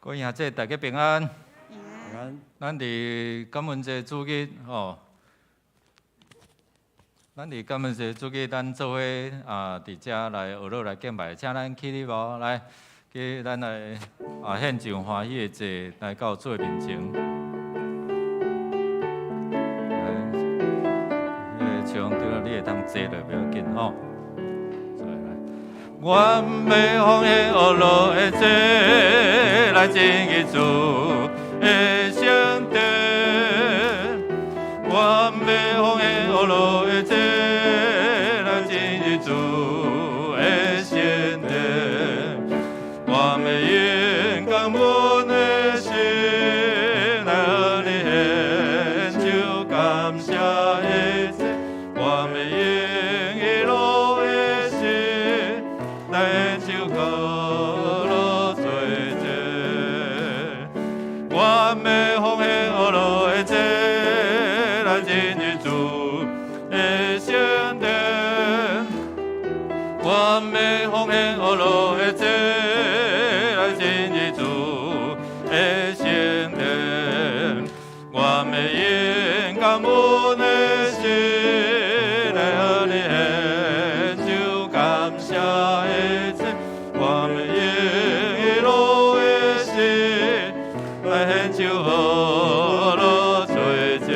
各位兄弟，大家平安。平安。咱伫感恩节主日吼，咱做伙伫遮来学乐来敬拜，请咱起立无来，去咱来献上欢喜的祭来到主的面前。唱对了，你会当坐落不要紧吼。我要奉献学乐的祭来敬伊主的圣殿，我要奉献学乐的祭来敬伊主的圣殿，我要用感恩的心来向你献上感谢的祭，我要用喜乐的心来献上快乐做祭，我要奉献快乐的祭来敬伊主的圣殿，我要奉献快乐的祭来敬伊主的圣殿，我要用感恩的心来向你献上感谢的祭，我要用喜乐的心来献上快乐做祭，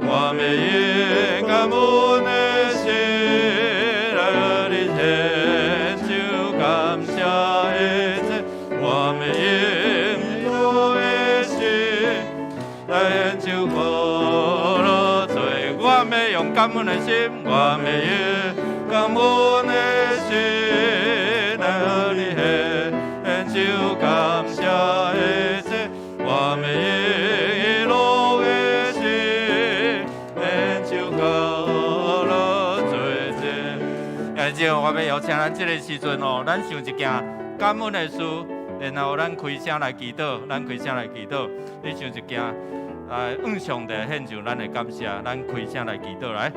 我要用感恩的心来向你献上感谢的祭，我要用喜乐的心来献上快乐做祭，我要用感恩的心，我要用感恩的心来向你献上感谢的祭，我要用喜乐的心献上快乐做祭。感谢我要邀请咱这个时阵哦，咱想一件感恩的事，然后咱开声来祈祷，你想一件来向上帝献上咱的感谢，咱开声来祈祷来。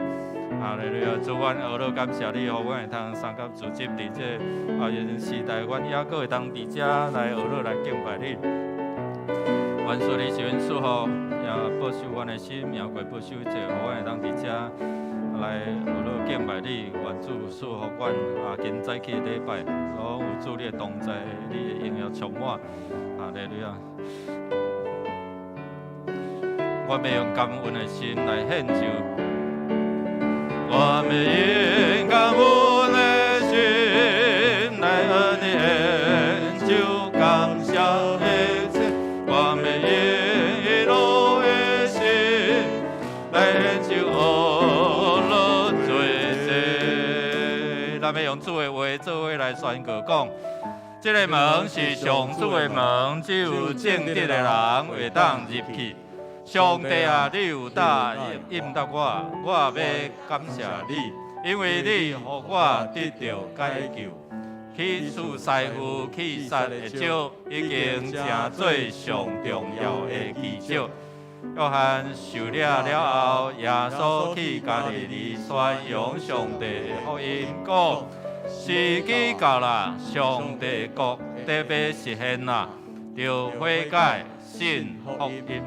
哈利路亚！主，阮学乐感谢你，互阮会通三甲自接伫这人时代，阮也阁会当伫遮来学乐来敬拜你。愿属你是阮祝福，也保守阮的心，也过保守一切，互阮会当伫遮来学乐敬拜你。愿主赐福阮今早起的礼拜，拢有主你的同在，你的荣耀充满。哈利路亚！我要用感恩的心来献上。我要用感恩的心来向你献上感谢的祭，我要用喜乐的心来献上快乐做祭。咱要用主的话做伙来宣告讲，这个门是上主的门，只有正直的人会当入去。上帝啊，你有答应答我，我要感谢你，因为你予我得到解救。去赐师傅去杀的招，已经成做上重要的奇迹。约翰受了后，耶稣去加利利宣扬上帝的福音，讲时机到了，上帝国得要实现啦，就悔改信福音。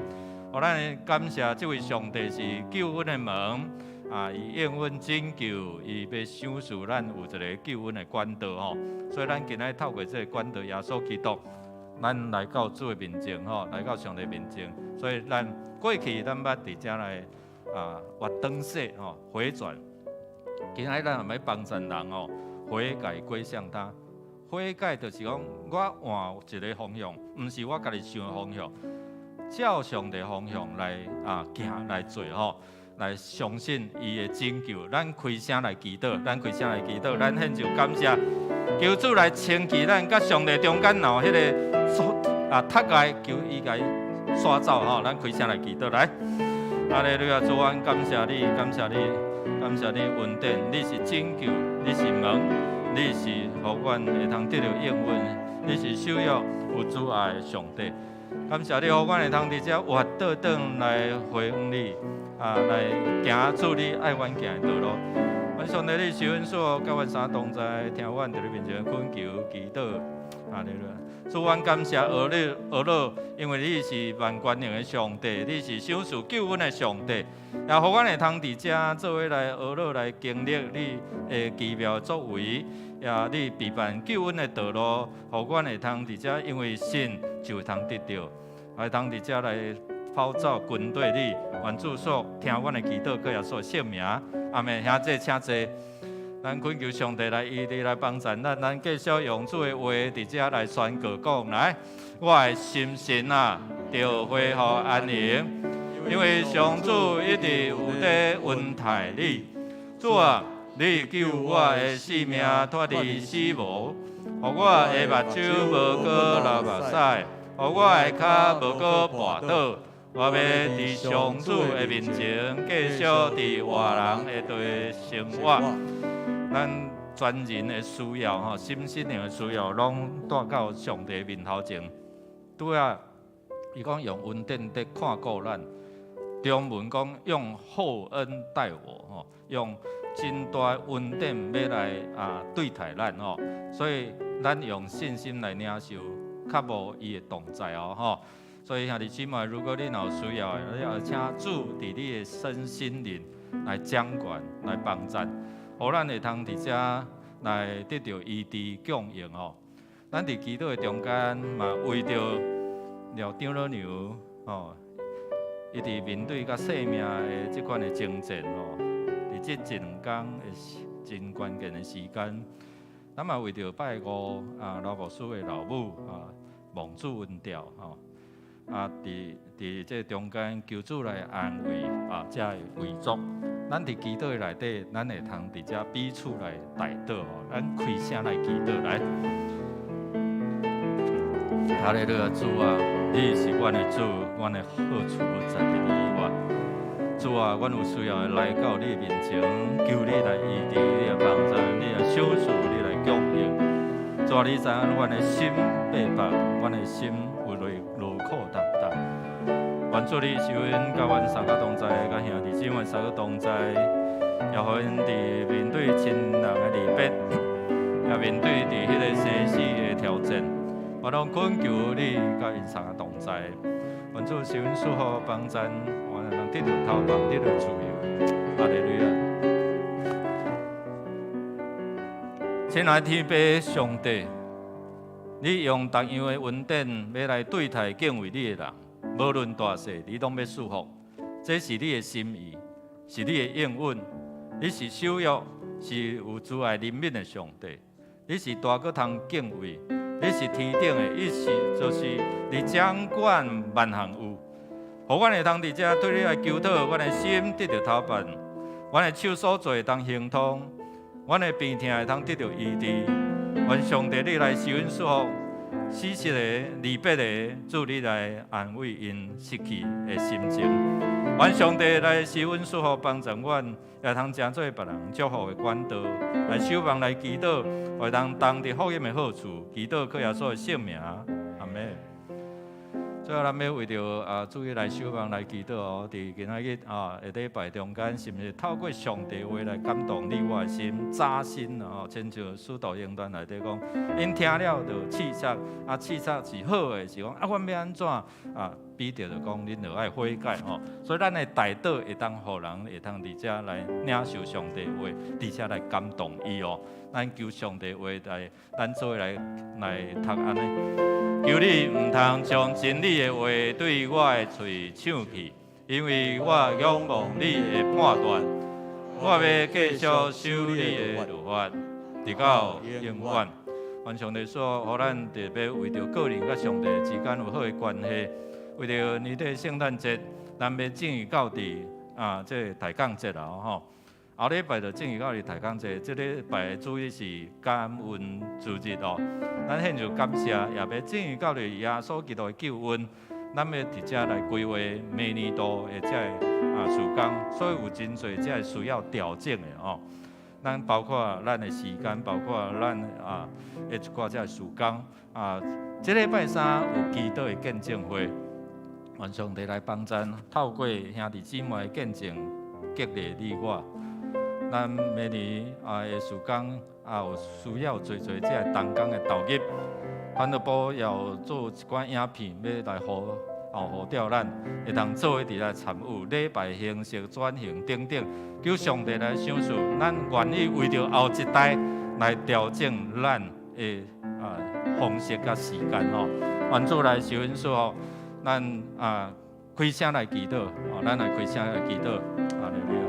互咱感谢这位上帝是救恩的门伊应允拯救，伊要赏赐咱有一个救恩的管道吼。所以咱今仔透过这个管道，耶稣基督，咱来到主的面前吼，来到上帝面前。所以咱过去咱捌伫遮来活灯洗吼回转，今仔咱要帮助人哦悔改归向他。悔改就是讲我换一个方向，毋是我家己想的方向。照上帝方向来行来做吼，来相信伊的拯救。咱开声来祈祷，咱献上感谢，求主来清洁咱甲上帝中间有迄个塌盖，求伊甲伊刷走吼。咱开声来祈祷来。哈利路亚！主，阮感谢你，感谢你恩典，你是拯救，你是门，你是互阮会通得到应允，你是守约有主爱的上帝。感谢你，互阮会通伫遮活倒转来回应你，来行出你爱阮行的道路。阮上帝，你是阮所甲阮三同在听阮伫你面前恳求祈祷，哈利路亚！主，阮感谢俄罗，因为你是万权能的上帝，你是赏赐救恩的上帝，也互阮会通伫遮做伙来俄罗来经历你的奇妙作为，也你备办救恩的道路，互阮会通伫遮，因为信就会通得到，会通伫遮来跑走军队你，愿主所听阮的祈祷，佮也所圣名，阿门。兄弟，请坐。咱恳求上帝来伊地来帮助咱继续用主的话伫遮来宣告讲来，我的心神啊，就恢复安宁，因为上主一直有在恩待你。主啊，你救我的性命脱离死亡，互我的目睭无过流目屎，互我的脚无过绊倒。我要伫上主的面前继续伫活人的地生活。咱全人的需要吼，心灵的需要，拢带到上帝面头前。拄啊，伊讲用恩典在看顾咱，中文讲用厚恩待我吼，用真大恩典要来对待咱吼，所以咱用信心来领受，较无伊的同在吼。所以兄弟姊妹，如果你有需要，你要请主伫你的身心灵来掌管、来帮助。互咱会通伫遮来得到医治供应哦。咱伫祈祷的中间嘛，为着了长老娘哦，伊伫面对甲生命的即款的征战哦，伫即一两天的真关键的时间，咱嘛为着拜五老牧师的老母蒙主恩调吼伫即中间求主来安慰遮的遗族。咱伫祈祷内底，咱会通伫遮彼此来带祷哦。咱开声来祈祷来。哈利路亚，主啊，你是阮的主，阮的好处不在你以外。主啊，阮有需要来到你面前，求你来医治，你来帮助，你来赏赐，你来供应。主啊，你知影阮的心白白，阮的心有劳苦重担。愿主你受恩，甲阮三个同在，甲兄弟姊妹三个同在，也互因伫面对亲人的离别，也面对伫迄个生死的挑战，我拢恳求你甲因三个同在。愿主受恩赐福帮助，我能得到头帮，得到自由。哈利路亚！亲爱的天父上帝，你用同样的恩典要来对待敬畏你的人。无论大小，你拢要束缚，这是你的心意，是你的应允。你是守约，是有慈爱怜悯的上帝。你是大个通敬畏，你是天顶的，意思就是你掌管万项有。互阮会通伫遮对你来求讨，阮的心得到头办，阮的手所做会当行通，阮的病痛会通得到医治。愿上帝你来受恩束福。死失的、离别的，主你来安慰因失去的心情。愿上帝来施恩赐福帮助阮，也通成做别人祝福的管道，来守望来祈祷，会当当得福音的好处，祈祷靠耶稣的圣名，阿门。最后，咱要为着主来守望来祈祷哦。伫今仔日下礼拜中间，是毋是透过上帝话来感动你我的心、扎心哦？亲像使徒行传内底讲，因听了就刺杀，刺杀是好的，是讲阮要安怎彼得就讲，恁就爱悔改哦。所以咱的代祷会当互人会当伫遮来领受上帝话，伫遮来感动伊哦。咱求上帝话来，咱做伙来读安尼。求你唔通将真理的话对我的嘴抢去，因为我仰望你的判断，我要继续守你的律法，直到永远。愿上帝说，互咱特别为着个人甲上帝之间有好的关系，为着年底圣诞节，咱要正义到底这大港节啦吼。后礼拜就正义到底大港节，这礼拜的主意是感恩主日哦。咱献上感谢，也要正义到底耶稣基督的救恩，咱要伫遮来规划明年度的这事工，所以有真侪这需要调整的哦。咱包括咱的时间，包括咱一寡这事工这礼拜三有基督的见证会，愿上帝来帮助，透过兄弟姊妹的见证，激励你我。咱明年的事工有需要做这东工的投入，反正部要做一款影片，要来互调咱会当做一来参与礼拜形式转型等等，求上帝来赏赐，咱愿意为着后一代来调整咱的方式甲时间哦。愿主来受恩赐吼，咱开声来祈祷，咱来开声来祈祷，哈利路亚。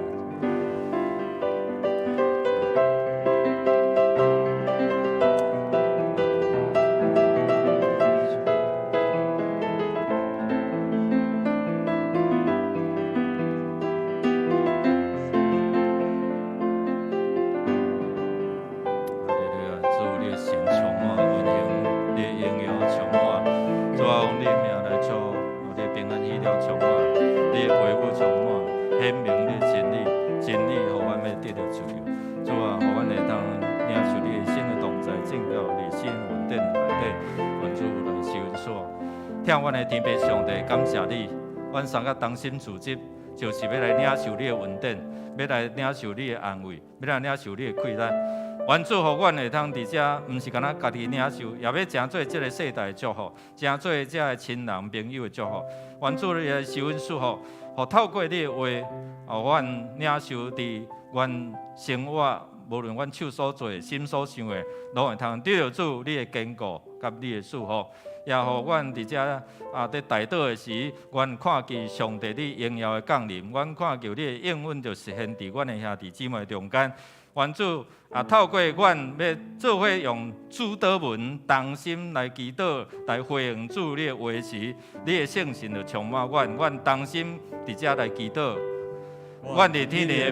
听阮的天父上帝，感谢你，阮三个当心自责，就是要来领受你的恩典，要来领受你的安慰，要来领受你的馈赠。愿主互阮会通伫遮，毋是干那家己领受，也要诚做即个世代的祝福，诚做即个亲人朋友的祝福。愿主你的受恩赐互透过你的话，阮领受伫阮生活，无论阮手所做、心所想的，拢会通得到主你的坚固甲你的祝福。也互阮伫遮伫祷祷的时，阮看见上帝你荣耀的降临，阮看见你的应允就实现伫阮的兄弟姊妹中间。愿主透过阮要做伙用主祷文同心来祈祷，来回应主你的话时，你的圣神就充满阮，阮同心伫遮来祈祷。阮伫天地的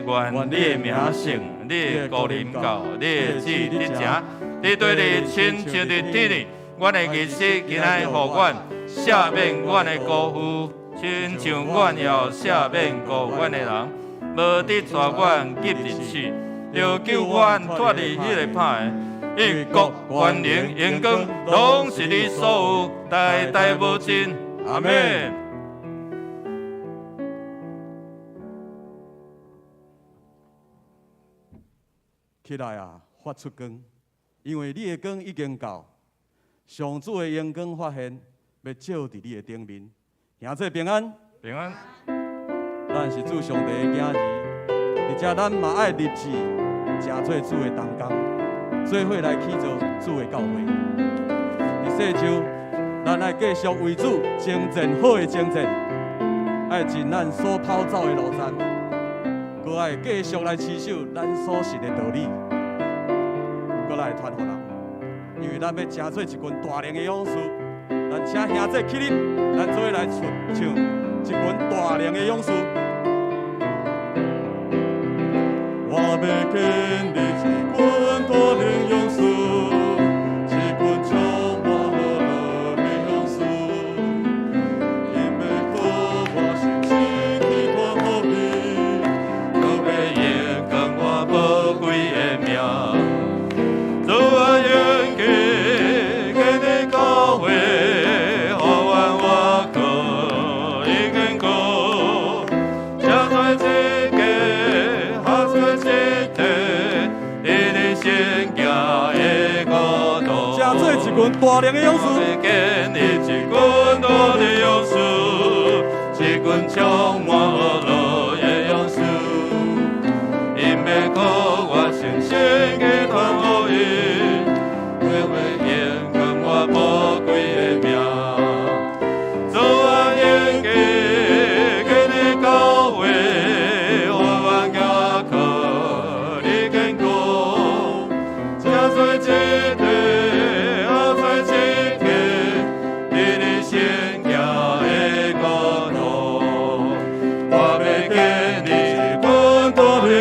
爸，愿你的名圣，你的国临到，你的旨意成，你对你亲像伫天地。阮的日子今仔互阮赦免阮的辜负，亲像阮也赦免辜阮的人，无得带阮入入去，要救阮脱离迄个歹的。一国权能荣光，拢是你所有，代代无尽。阿门。起来啊，发出光，因为你的光已经到。上主的阳光发现，要照伫你的顶面，行做平安。平安。咱是主上帝的囝儿，而且咱嘛爱立志，诚做主的同工，做伙来起造主的教会。伫世上，咱爱继续为主征战好的征战，爱尽咱所跑走的路程，搁爱继续来持守咱所信的道理，搁来传互人。因为咱要成做一群大量的勇士，咱请兄弟起立，咱做伙来唱一群大量的勇士。我要建立一群大量勇士，一群充满热闹的勇士，因要靠我信心去看好你，我要延续我宝贵的命，做我愿给。一群大量的勇士，建立一群大的勇士，一群充满热闹的勇士，因要靠我信心去传福音，我要延续我宝贵的命，做我愿意给你教会，我要靠你坚固，正做一对。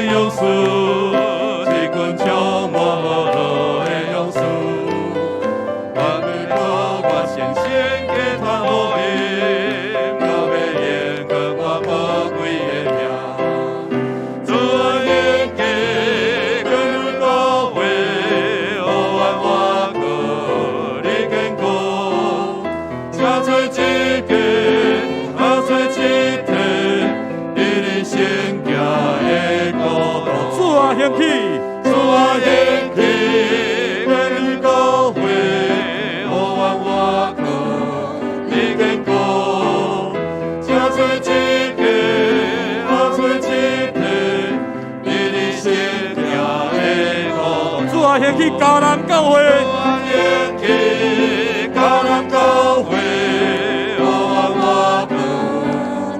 勇士，一群充满。高南教会，我应去高南教会，我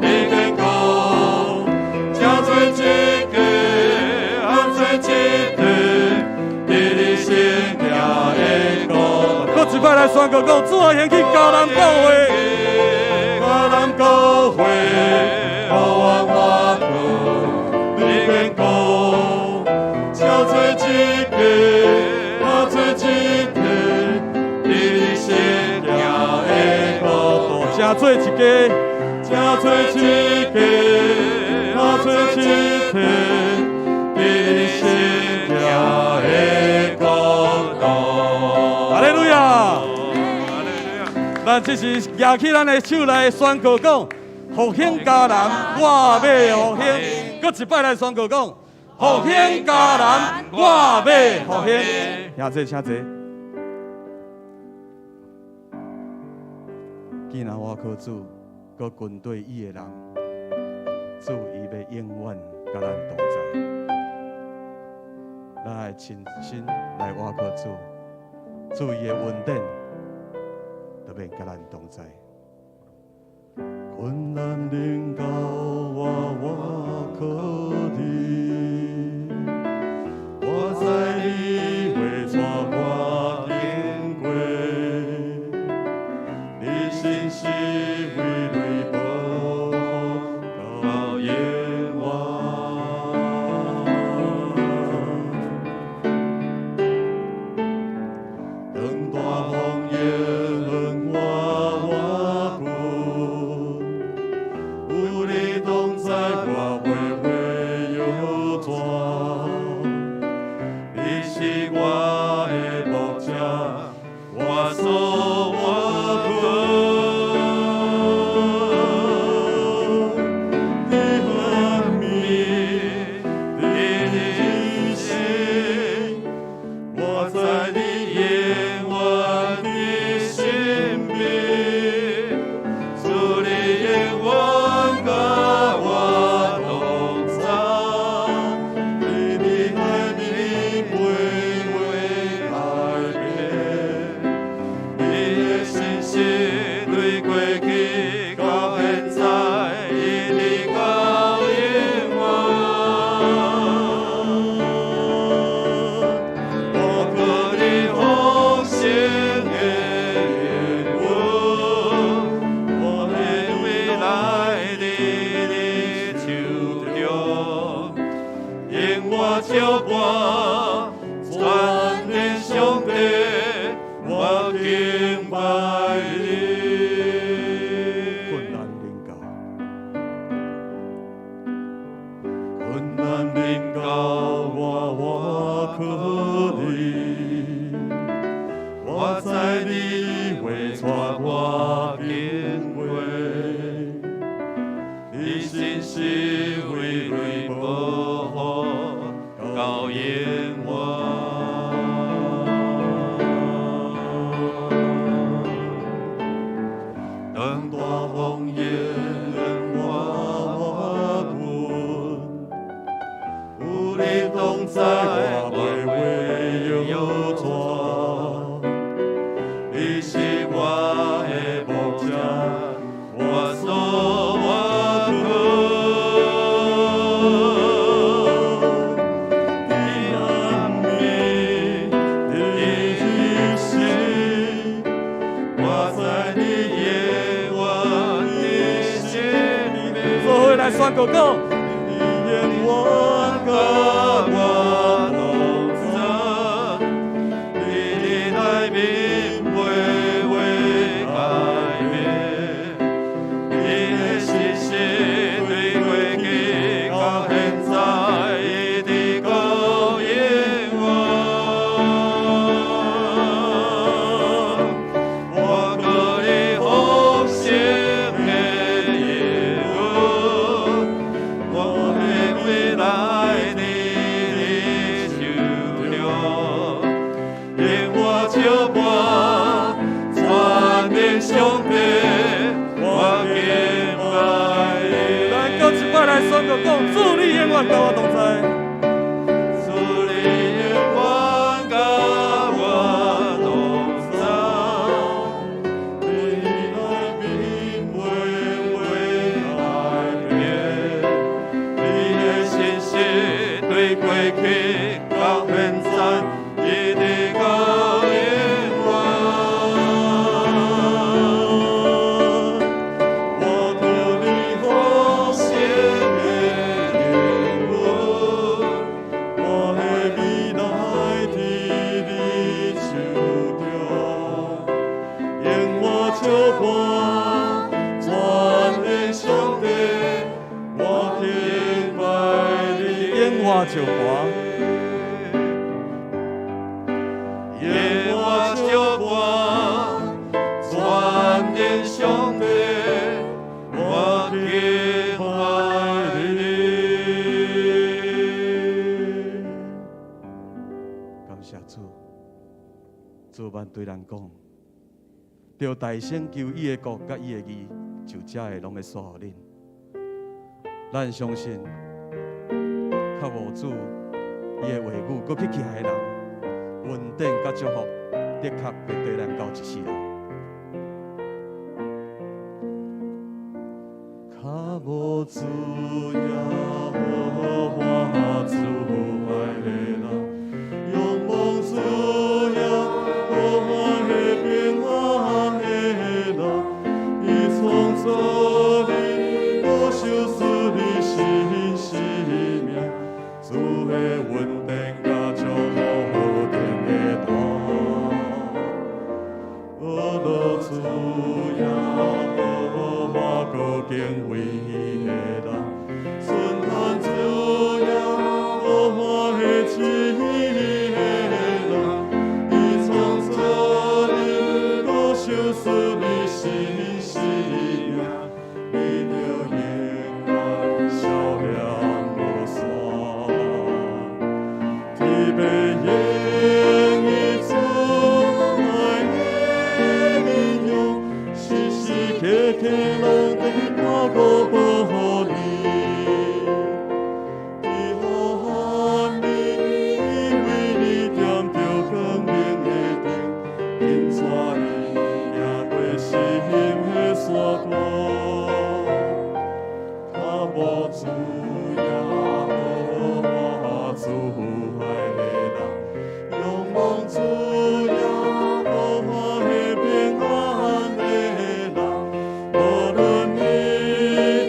你跟高，加最一个，合最一个，你的心也会高。搁一摆来宣告讲，主啊，兴起高南教会，高南教会，我你跟高，加最一个，合最一个，你的心也会高。正做一家，正做一个，合做一个，你的心也会高大。哈利路亚！哈利路亚！咱这是举起咱的手来宣告讲，复兴迦南，我要复兴。搁一摆来宣告讲，复兴迦南，我要复兴。请坐，请坐。既然我靠主，搁军队伊的人，主伊要永远甲咱同在。咱爱亲身来倚靠主，主伊的恩典，就免甲咱同在。困难临到我靠你，我在你会带我经过，你心是为雷暴到夜晚，等大风迎我困。有你同在，我会有抓。你是我的牧者，我所你和你的心，我在你永远的心里，主你永远跟我同在，你的爱你不会改变，你的信心对过去到现在，一直到永远。我靠你丰盛的恩惠，我的未来你的手中，因我照伴，全天上帝，我敬拜你。困难临到，困难临到我靠你，我在你会带我经过，你心是为雷保护到永远。当大风迎我困，有你同在，我会有抓。你是我的牧者，我所你安眠的心，我在你永远的心里。做伙来宣告讲，你永远跟我同在，你的爱并不会改变，你的信心对过去到现在，一直到永远。我靠你丰盛的恩惠，我的未来你的手中，因我照伴，全天上帝，我敬拜你。咱搁一摆来宣告讲，主你永远甲我同在。主你永远跟我，全能上帝，我敬拜你。烟花酒歌，耶和华救我，全能上帝，我敬拜你。感谢主，主万对人讲，着大声求伊的国甲伊的义，就遮会拢会赐予恁。咱相信，较无主伊的话语，搁去行的人，稳定甲祝福，的确会对咱到一世人。较无主耶和华主爱的人，仰望主耶和华的平安的人，伊创造你，我修饰你心生命，主的稳定甲祝福定的道，阿罗主耶和华高敬畏伊的人，顺从主耶和华的旨意的人，伊创造你，我修饰你心生命，你着永远笑脸无散，天边应伊主爱的面容，时时刻刻拢在看顾保护你。伊呼喊你，伊为你点着光明的灯，引带你行过生的山坡。较无主耶和华主爱的人，仰望主耶和华的平安的人，无论你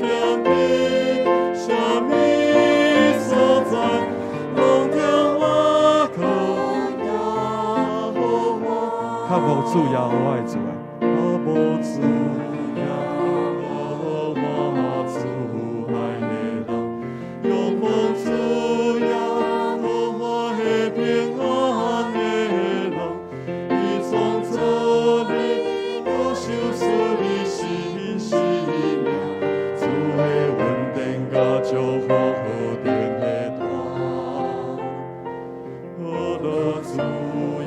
踮伫什么所在，拢听我靠耶和华。较无主耶和华的主爱，较无主耶和华主爱的人，仰望主耶和华的平安的人，伊创造你，我修饰你心生命，主的稳定甲祝福定的道，阿罗主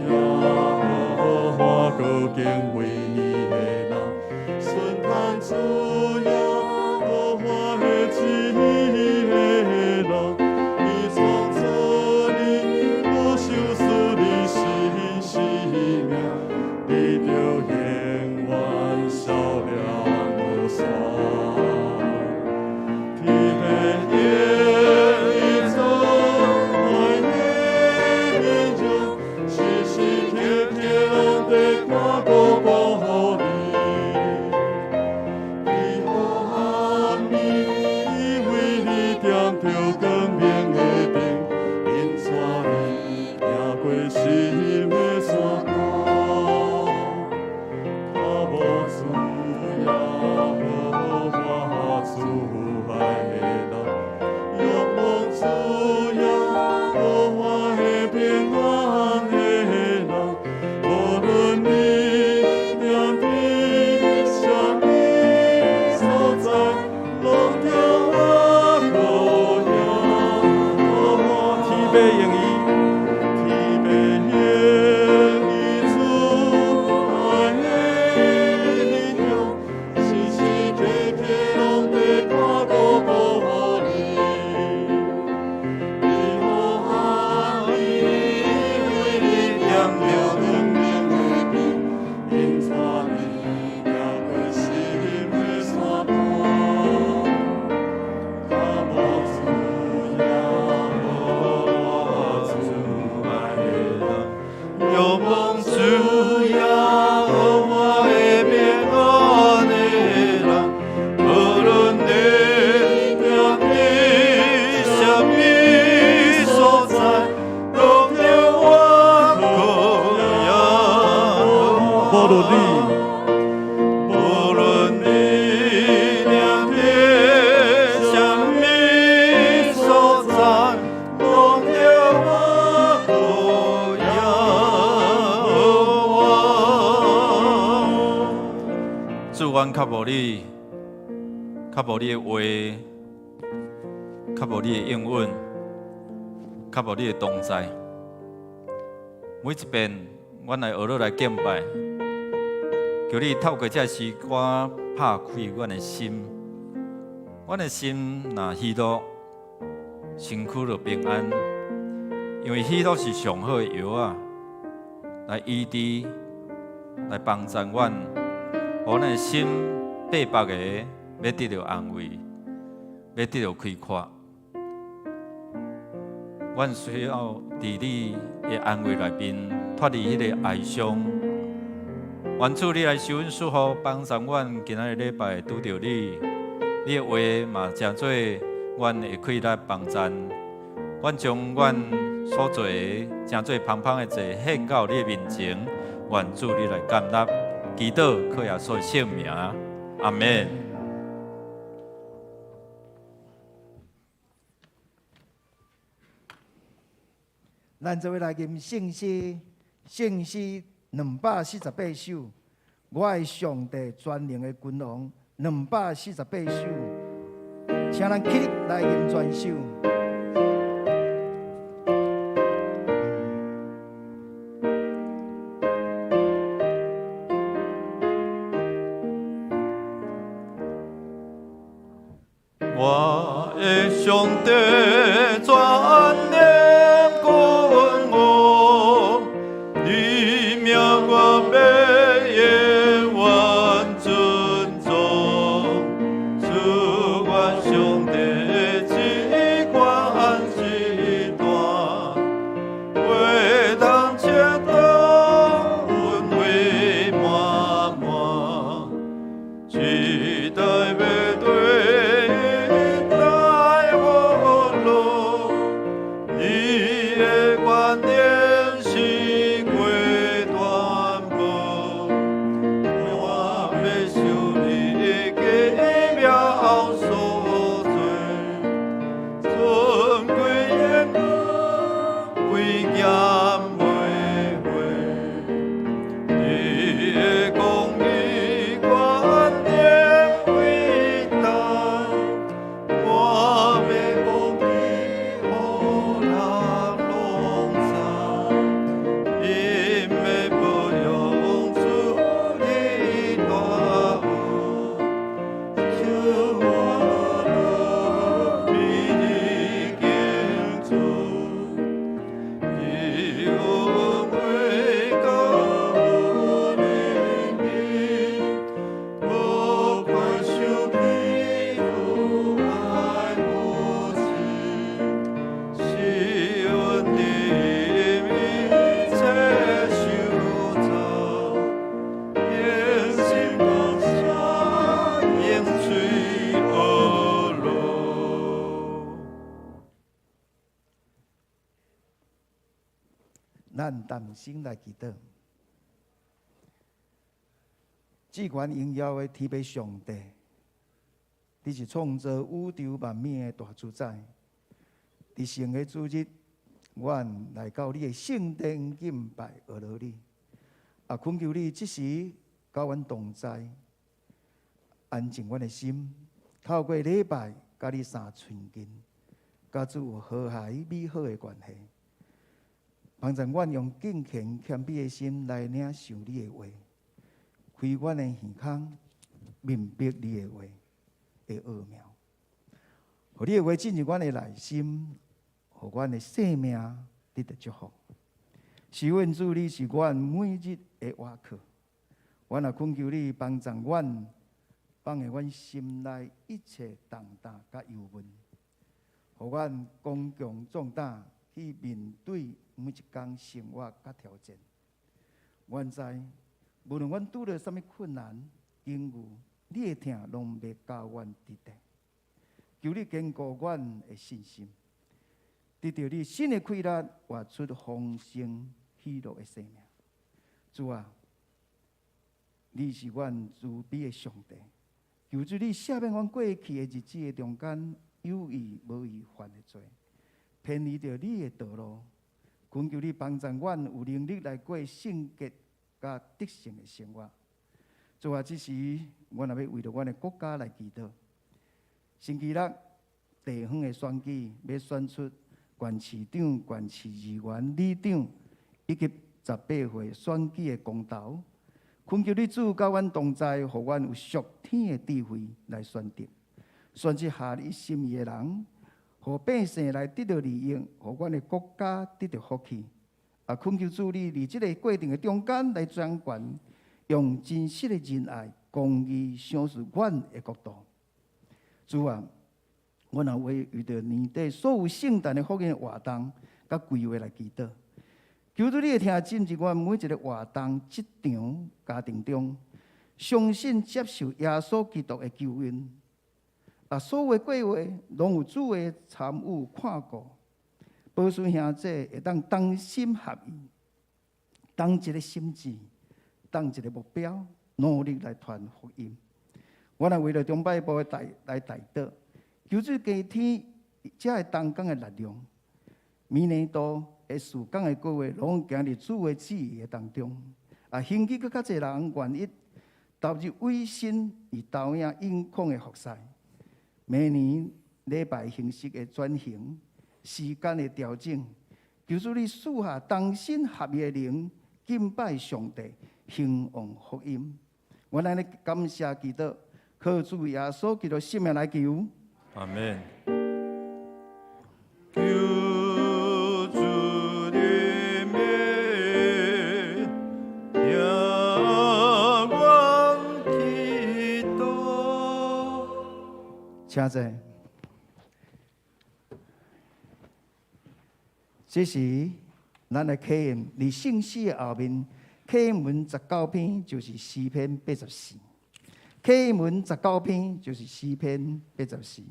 耶和华高敬畏伊的人，主，阮较无你，较无你的话，较无你的应允，较无你的同在。每一遍，阮来学落来敬拜，求你透过这诗歌拍开阮的心，阮的心若喜乐，身躯就平安。因为喜乐是上好的药啊，来医治，来帮助阮，互咱的心白白的，要得到安慰，要得到开阔。阮需要伫你的安慰内面脱离迄个哀伤。愿主你来受阮祝福，帮助阮今仔日礼拜拄着你，你的话嘛诚做阮会可以来帮助。阮将阮所做的诚做芳芳的祭献到你的面前，愿主你来感纳，祈祷靠耶稣的圣名，阿门。咱做位来念圣诗248首，我的上帝全能的君王248首，请咱起立来念全首。我的上帝全能君王，你命我要永远尊重。主，我上帝只管是大，为当切当恩惠满满，期待要对。咱同心来祈祷，至关荣耀的天父上帝，你是创造宇宙万物的大主宰。伫圣的主日，阮来到你的圣殿敬拜阿罗你，恳求你即时甲阮同在，安静阮的心，透过礼拜甲你相亲近，甲主有和谐美好的关系。帮助阮用敬虔谦卑的心来领受你的话，开阮的耳孔，明白你的话的奥妙。互你的话进入阮的内心，互阮的生命得到祝福。是愿主你是阮每日的倚靠，阮也恳求你帮助阮，放下阮心内一切重担甲忧闷，互阮刚强壮胆去面对每一天生活甲挑战。阮知，无论阮拄着什么困难境遇，你的疼拢袂教阮抵挡。求你坚固阮的信心，得到你新的快乐，活出丰盛喜乐的生命。主啊，你是阮慈悲的上帝，求主你赦免阮过去的日子的中间有意无意犯的罪，偏离着你的道路。恳求你帮助阮有能力来过圣洁甲得胜的生活。主啊，这时我若要为着阮的国家来祈祷。星期六地方的选举要选出县市长、县市议员、里长以及18岁选举的公投。恳求你主甲阮同在，互阮有属天的智慧来选择，选一下你心意的人，互百姓来得到利益，互阮的国家得到福气。啊，恳求主你伫这个过程的中间来掌管，用真实的仁爱、公义赏赐阮的国度。主啊，我若为着年底所有圣诞的福音活动甲规划来祈祷。求主你会听进入阮每一个活动、职场、家庭中，相信接受耶稣基督的救恩。啊，所有的计划拢有主的参与看顾，保顺兄弟会当同心合意，同一个心志，同一个目标，努力来传福音。我若为了中拜部来代祷，求主加添这个同工的力量，明年度。事工的计划，拢行伫主的旨意当中。啊，兴起搁较侪人愿意投入委身与导演应控的服侍。明年礼拜形式的转型，时间的调整，求主你赐下同心合意的灵，敬拜上帝，兴旺福音。我咱咧感谢祈祷，靠主耶稣基督圣名来求。阿门。请坐。这是咱的课文，伫圣诗的后面，课文19篇就是诗篇84。课文19篇就是诗篇84。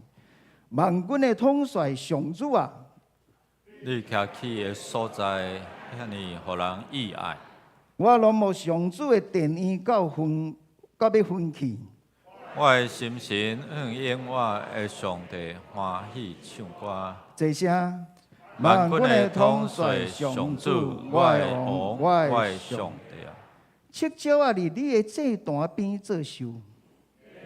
万军的统帅上主啊，你徛起的所在，遐尼互人意爱。我拢无上主的殿院到要分去。我的心神向永远的上帝欢喜唱歌。这声，万军的统帅上主，我的王，我的上帝啊！七招啊，伫你的祭坛边做寿。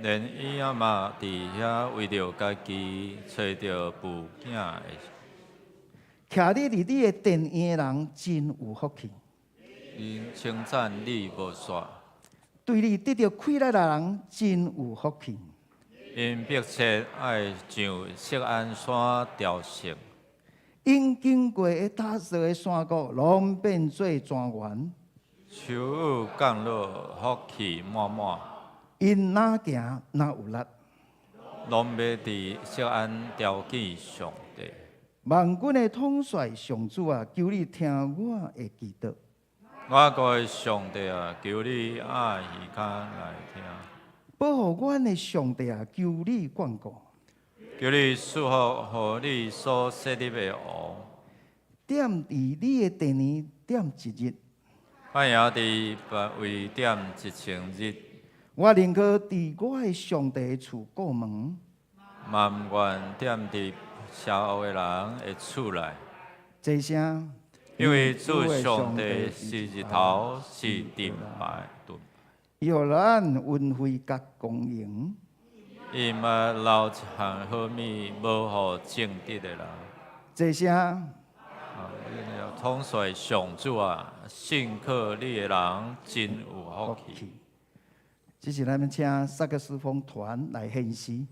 连伊仔嘛伫遐为着家己找着父囝的。徛你伫你的殿院的人真有福气。因称赞你无煞。对你得到快乐的人真有福气。因迫切爱上锡安山雕饰。因经过的打造的山谷，拢变做庄园。秋雨降落，福气满满。因哪行哪有力。拢要伫锡安雕记上帝。万军的统帅上主啊，求你听我的祈祷。我国的上帝啊，求你按耳孔来听。保护阮的上帝啊，求你眷顾。求你赐福，互你所设立的王。点伫你的殿院点一日。半夜伫别位点1000日。我宁可伫我的上帝的厝过门。嘛毋愿点伫邪恶的人的厝内。这声。因为主上帝是日头，是盾牌。伊互咱恩惠甲公营。伊嘛留一项好物，无互正直的人。这声。统帅上主啊，信靠你的人真有福气。这是咱们请萨克斯风团来献诗。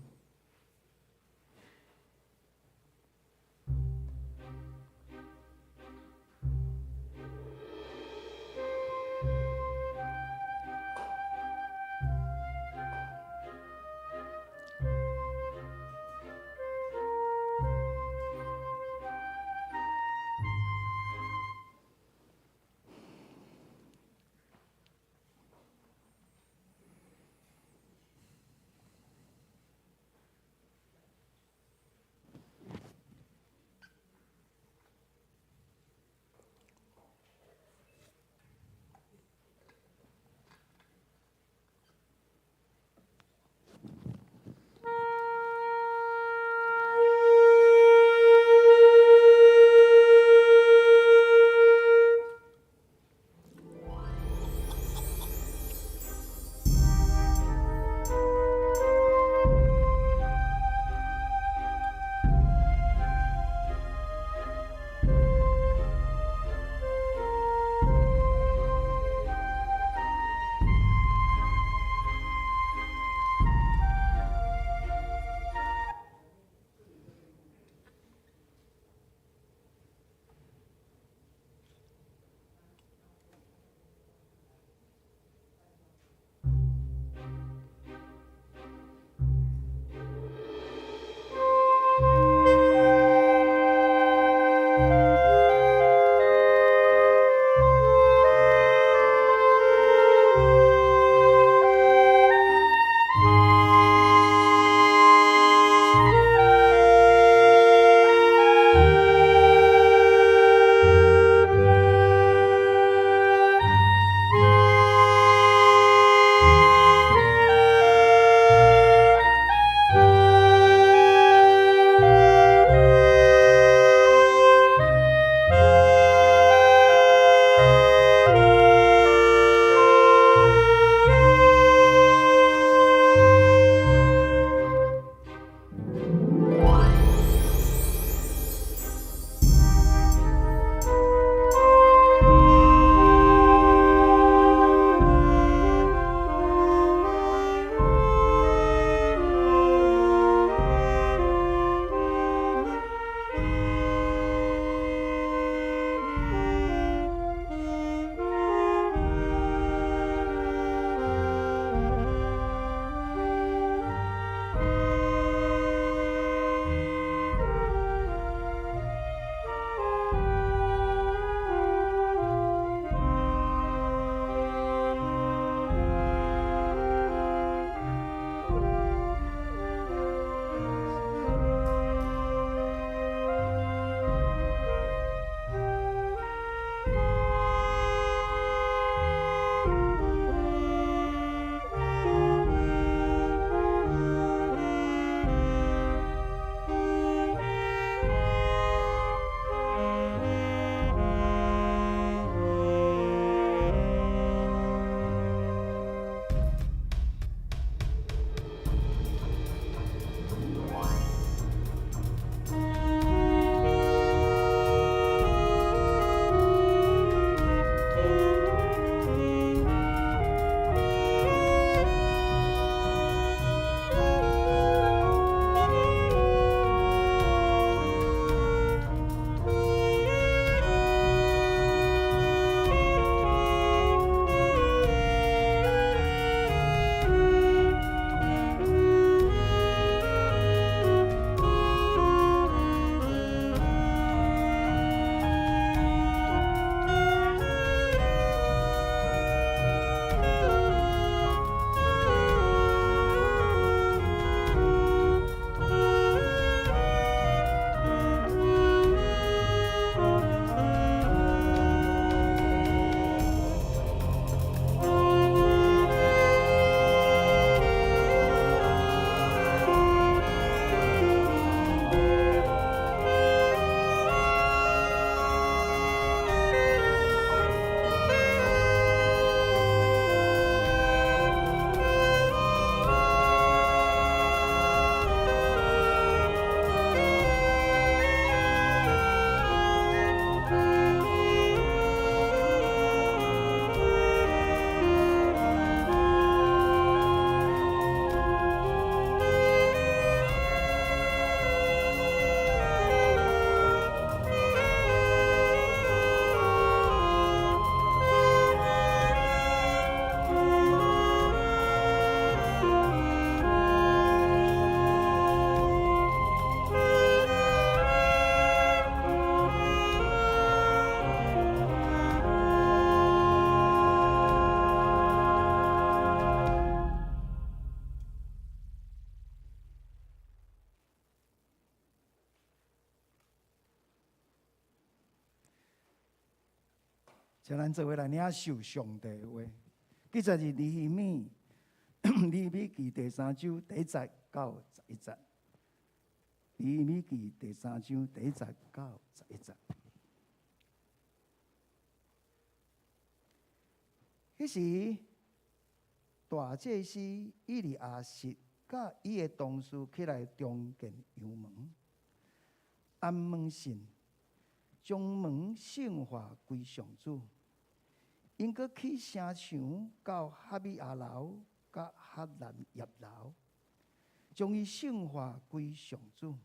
请咱做伙来领受上帝的话。记载是尼希米，尼希米记第3章第1节到11节。尼希米记第3章第1节到11节。迄时，大祭司以利亚实甲伊的同事起来中建油门，安门神将门圣化归上主。因阁去城墙到哈米亚楼甲哈兰叶楼，将伊圣化归上主。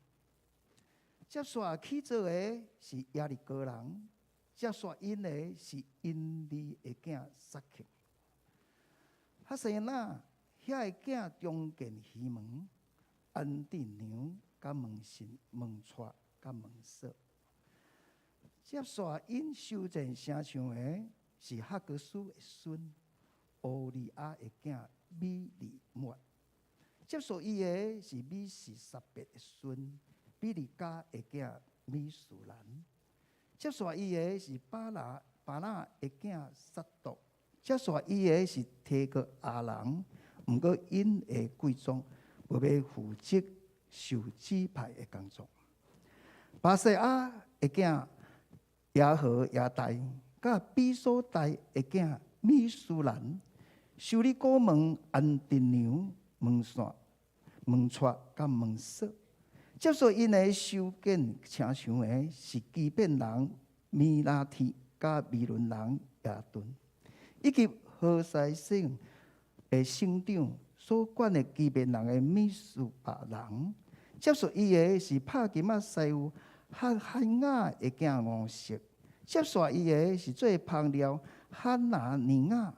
接续去做的是亚利哥人，接续因的是因利的囝撒克。哈西那遐个囝中建鱼门、安定娘、甲门神、门窗、甲门锁。接续因修建城墙的是哈格斯的孙欧利亚的囝米利末。接续伊的是米士撒别的孙比利加的囝米苏兰。接续伊的是巴拿的囝撒督。接续伊个是提个阿人，毋过因的贵重，要负责受指派的工作。巴西亚的囝亚和亚大，甲比索大的囝米苏兰，修理古门安定娘、门扇、门窗甲门锁。接续因的修建城墙的是基遍人米拉提甲米伦人亚顿。以及何塞省的省长所管的基遍人的秘书巴人，接续伊个是帕金马西乌哈罕雅的囝乌色，接续伊个是做烹料哈拿尼亚，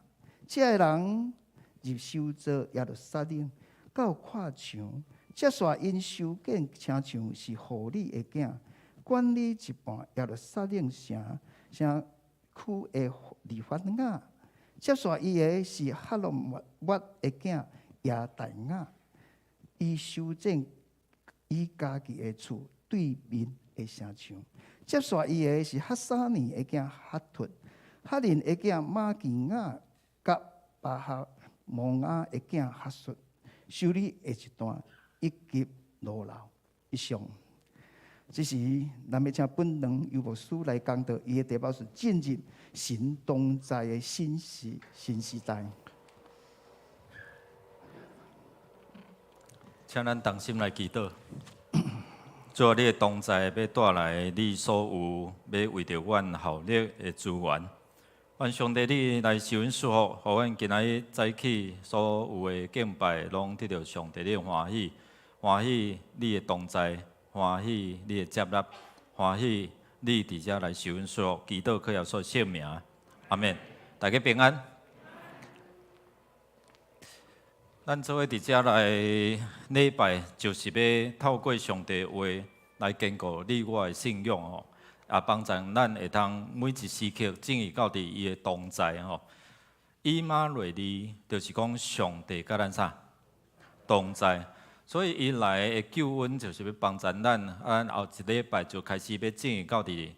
这个人入修造耶路撒冷到看墙，接续因修建城墙是护理的囝，管理一半耶路撒冷城区的利法雅。接续伊个是哈罗沃的囝亚大雅，伊修整伊家己的厝对面的城墙。接续伊个是哈沙尼的囝哈突，哈林的囝马基亚，甲巴哈摩亚的囝哈述，修理的一段以及罗老以上。这是咱要请本堂有牧师来讲到伊的题目是进入神同在的新时代。请咱同心来祈祷。主啊，你的同在要带来你所有要为着阮效力的资源。愿上帝你来受阮祝福，互阮今仔早起所有的敬拜，拢得到上帝你的欢喜，欢喜你的同在。欢喜你的接纳，欢喜你伫遮来受阮祝福，祈祷靠耶稣圣名，阿免。大家平安。咱做伙伫遮来礼拜，就是要透过上帝话来坚固你我的信仰吼，也帮助咱会当每一时刻正义到伫伊的同在吼。以马内利就是讲上帝甲咱啥同在。所以，伊来的救恩就是要帮助咱，后一礼拜就开始要正义到伫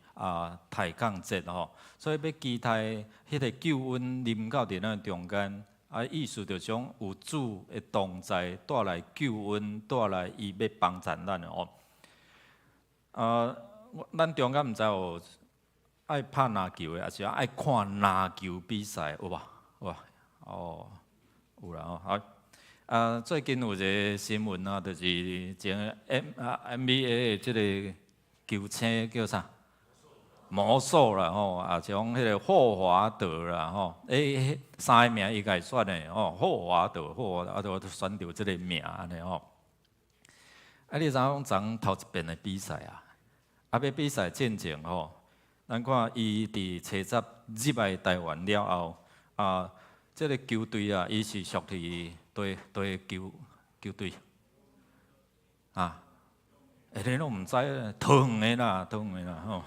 抬杠节吼。所以要期待迄个救恩临到伫咱中间，意思就讲有主的同在带来救恩，带来伊要帮助咱哦。咱中间毋知有爱拍篮球的，还是爱看篮球比赛，有吧？有吧？哦，有啦哦，好。最近有一个新闻啊，就是前 NBA 的即个球星叫啥？魔术啦吼，啊像迄个霍华德啦吼，3个名伊家选的吼，霍华德都选到即个名安尼吼。你知影讲头一遍的比赛啊，要比赛进前吼，咱看伊伫初十入来台湾了后，即个球队啊，伊是属于对球队你拢毋知桃园的啦吼，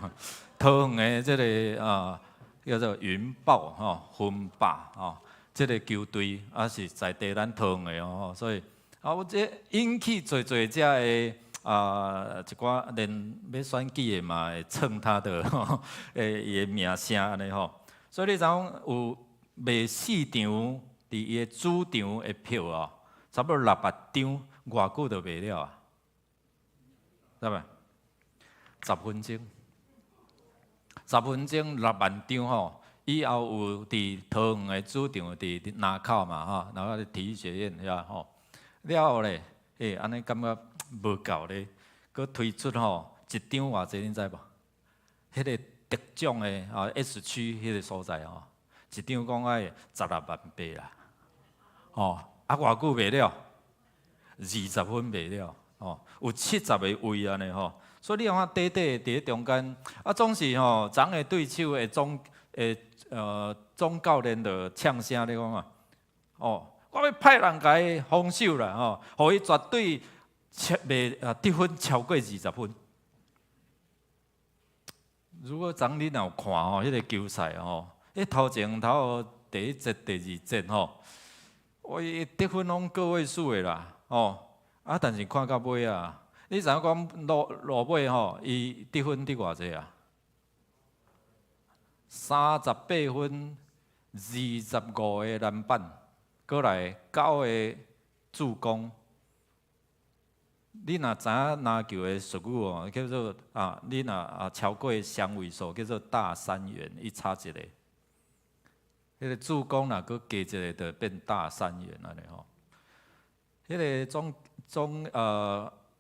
桃园的即个叫做云豹吼，云霸吼，即个球队是在地咱桃园的吼，所以有这引起侪遮的一寡连要选举的嘛会蹭他的伊的名声安尼吼。所以你知影有卖4场伫伊的主场的票哦，差不多600张，偌久就卖了啊？知无？10分钟，10分钟6万张吼。以后有伫桃园的主场伫南口嘛吼，然后体育学院遐吼，了后咧，安尼感觉无够咧，佮推出吼1张偌济，恁知无？迄个特奖的S 区迄个所在吼，1张讲爱16万八啦，吼偌久卖了？20分卖了，有70个位安尼吼，所以你看短伫咧中间，总是吼昨个对手的总教练就呛声咧讲啊，我要派人甲伊防守啦，互伊绝对袂得分超过20分。如果昨你若有看迄个球赛头前第1节、第2节伊得分拢个位数的啦，但是看到尾啊，你知影讲落尾伊得分伫偌济啊？38分，25个篮板，过来9个助攻。你若知影篮球的术语叫做你若超过双位数，叫做大三元，伊差一个。迄个助攻若佮加一个，就变大三元安尼吼。迄个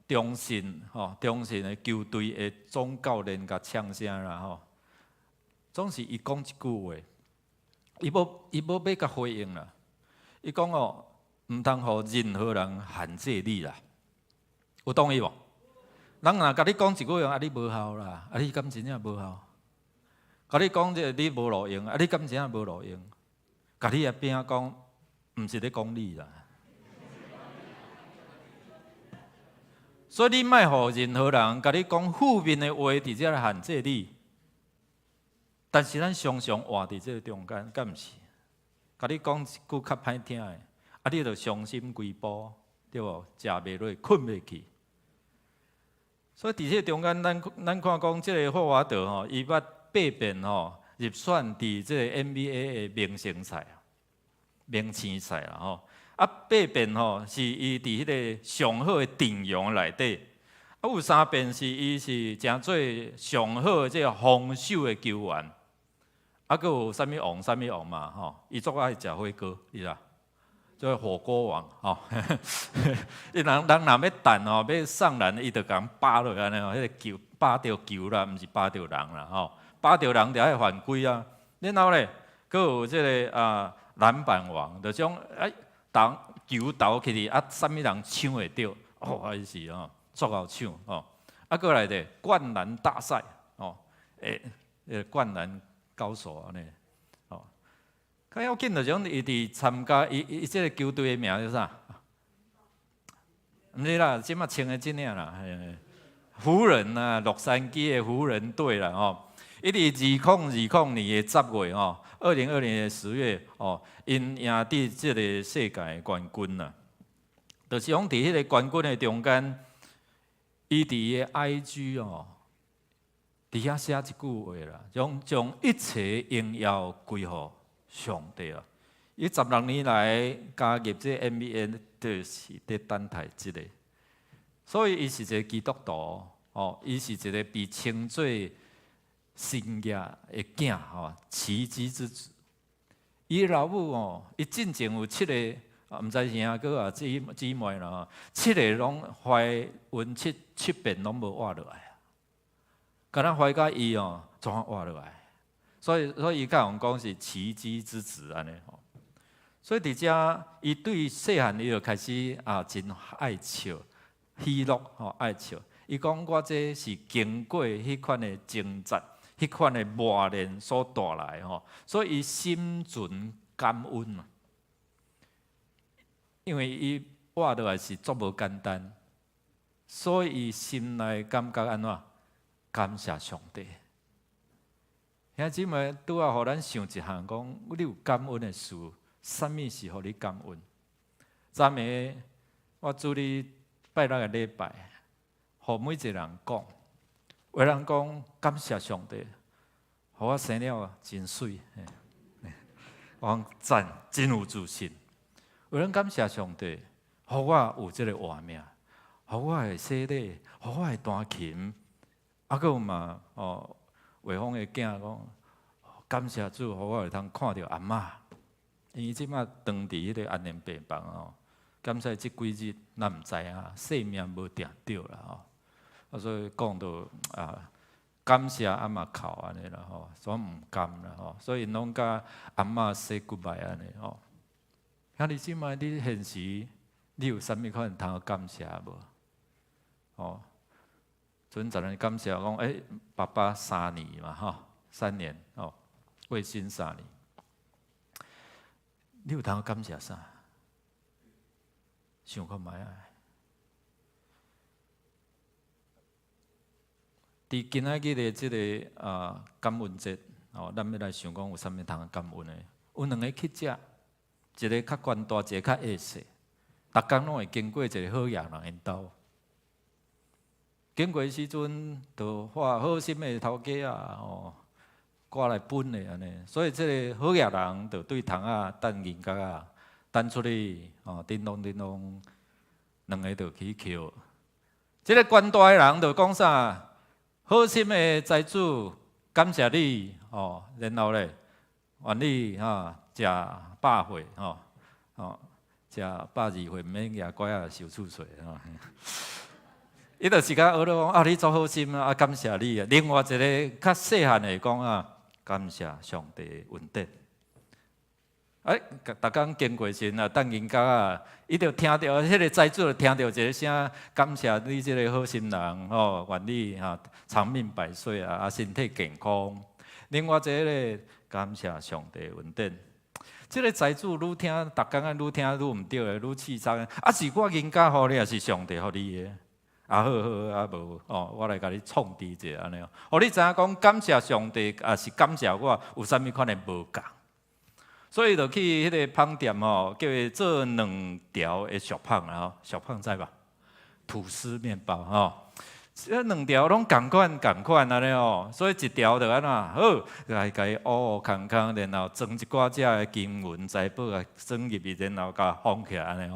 中信的球队的总教练甲呛声啦吼。总是伊讲一句话，伊要甲回应啦。伊讲毋通互任何人限制你啦。有同意无？人若甲你讲一句话，你无效啦，你敢真正无效？甲你讲这你无路用，你敢真正无路用？甲你边讲，毋是咧讲你啦。所以你莫互任何人甲你讲负面的话，伫遮来限制你。但是咱常常活伫这个中间，敢毋是？甲你讲一句较歹听的，你就伤心归步，对无？食袂落，困袂去。所以伫这中间，咱看讲即个霍华德伊捌8遍入选伫即个 NBA 的明星赛、明星赛啦8遍是伊伫迄个上好的阵容内底，有3遍是伊是诚做上好的即个防守的球员。佫有啥物王嘛伊足爱食火锅，是啦，做火锅王人若要弹要上篮，伊就共扒落安尼迄个球扒着球啦，毋是扒着人啦扒着人就爱犯规啊。然后咧，佫有即个篮板王，就种球投起去啥物人抢会着，还是足够抢过来者灌篮大赛灌篮高手安尼较要紧就种伊伫参加伊即个球队的名叫啥？毋是啦，即马穿的即领啦，湖人啊，洛杉矶的湖人队啦伊伫2020年的10月2020年的10月因赢得即个世界冠军啦。就是讲伫迄个冠军的中间，伊伫伊的 IG伫遐写一句话啦，将一切荣耀归乎上帝啊！伊16年来加入这 NBA， 就是伫等待即个，所以伊是一个基督徒伊是一个被称作神业的囝奇迹之子。伊老母伊进前有7个，毋知兄哥姊妹啦，7个拢怀孕7遍拢无活落来。敢若怀甲伊怎啊活落来？所以伊甲人讲是奇迹之子安尼所以伫遮伊对细汉伊就开始真爱笑，喜乐爱笑。伊讲我这是经过迄款的挣扎、迄款的磨练所带来所以伊心存感恩因为伊活落来是足无简单，所以伊心内感觉安怎？感谢上帝，兄姊妹拄啊，互咱想一项，讲你有感恩的事，啥物是互你感恩？昨暝我主你拜六个礼拜，互每一个人讲，有人讲感谢上帝，互我生了真水，我讲赞，真有自信。有人感谢上帝，互我有这个活命，互我会洗礼，互我会弹琴，啊，佮有嘛卫芳的囝讲，感谢主，互我会通看到阿嬷，因为即马长伫迄个安宁病房哦。感谢即几日，咱毋知影性命无定着啦吼，所以讲到感谢阿嬷哭安尼啦吼，所以毋甘啦吼，所以因拢甲阿嬷说 goodbye 安尼吼。啊，你即摆你现时你有啥物可能通感谢无？哦，阵年感谢讲，爸爸3年嘛吼，3年哦，卫星3年，你有通感谢啥？想看卖啊！伫今仔日的即个感恩节哦，咱要来想讲有啥物通感恩的？有2个去食，一个较悬大，一个较矮细。逐工拢会经过一个好野人因兜，经过时阵，就发好心的头家赶来分的安尼。所以即个好野人就对虫仔等银角啊。等出去叮咚叮咚，2个就去捡。即个官大的人就讲啥？好心的财主，感谢你然后咧，愿你食100岁食120岁，毋免举拐啊受厝税伊就是甲学了讲你做好心啊，感谢你啊。另外一个较细汉的讲感谢上帝恩典。逐工经过时等人家伊就听到迄个财主就听到一个声，感谢你这个好心人愿你长命百岁啊，身体健康。另外一个咧，感谢上帝恩典。这个财主愈听，逐工愈听愈毋对的，愈气丧的。是我人家互你，还是上帝互你的？好，无我来甲你创治一下安尼互你知影讲感谢上帝，也是感谢我，有啥物款的无共。所以就去迄个芳店叫伊做2条的小胖啦小胖知吧？吐司面包这2条拢共款安尼所以1条就安怎好，来甲伊空，然后装一寡只的金银财宝装入去，然后甲封起来安尼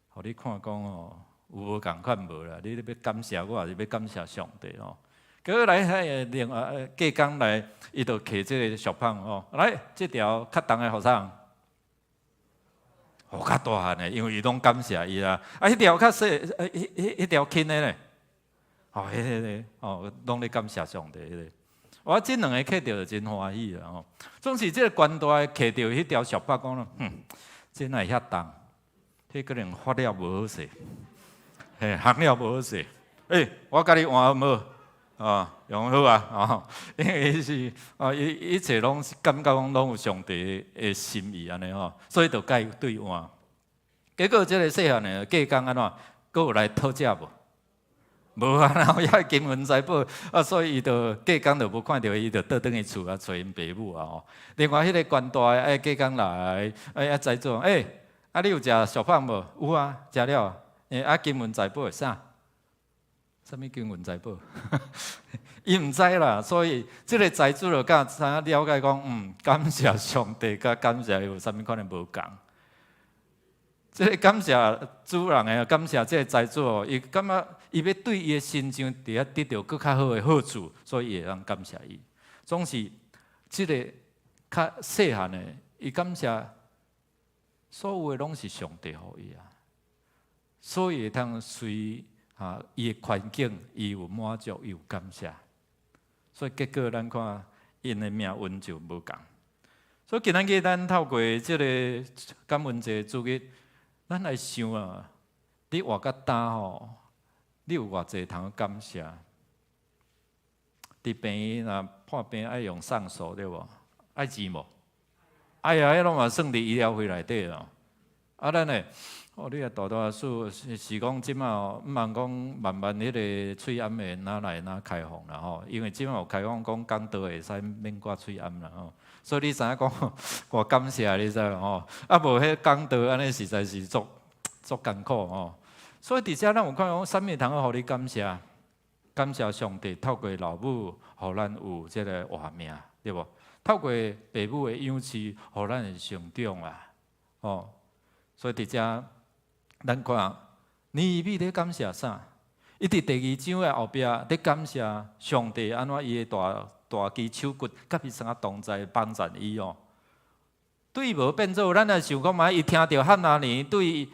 互你看讲有无共款无啦？你要感谢我，还是要感谢上帝结果来另外隔工来，伊就摕这个小胖来这条较重的互啥？互较大汉的，因为伊拢感谢伊啦。迄条较细，迄条轻的咧，迄个拢咧感谢上帝迄个。我这2个摕到就真欢喜啦总是这个官大的摕到迄条小胖讲了，这哪会遐重？迄可能发了无好势，烘了无好势。我甲你换好无？用好因为伊一切拢是感觉讲拢有上帝的心意安尼所以就甲伊对换。结果这个细汉的隔工安怎，佫有来讨食无？无然后遐金银财宝所以伊就隔工就无看到伊，就倒转去厝找因爸母另外迄个官大的隔工来财主你有食小胖无？有食了金银财宝啥？什么金银财宝？伊毋知啦，所以即个财主就甲知影了解讲，感谢上帝，甲感谢有啥物可能无共。即个感谢主人的，感谢即个财主伊感觉伊要对伊的心上伫遐得到更较好的好处，所以伊会当感谢伊。总是即个较细汉的，伊感谢所有的拢是上帝互伊所以会当随。伊的环境，伊有满足，伊有感谢，所以结果咱看因的命运就无共。所以今仔日咱透过即个感恩节主日，咱来想你活甲大你有偌济通感谢？伫病院破病爱用送数对无？爱钱无？迄拢嘛算伫医疗费内底咱呢？你也大多数是讲即马毋通讲慢慢迄个喙암的哪来哪开放啦因为即马有开放讲讲道会使免挂喙암啦所以你知影讲我感谢你知无无迄讲道安尼实在是足艰苦所以伫遮咱有看讲啥物通互你感谢？感谢上帝透过老母，互咱有即个活命，对无？透过父母的养饲，互咱会成长啊。哦，所以伫遮，咱看尼尔米咧感谢啥？伊伫第2章的后壁咧感谢上帝安怎伊的大支手骨，甲伊生同在帮助伊哦。对伊无变做，咱来想讲嘛，伊听到汉拿尼对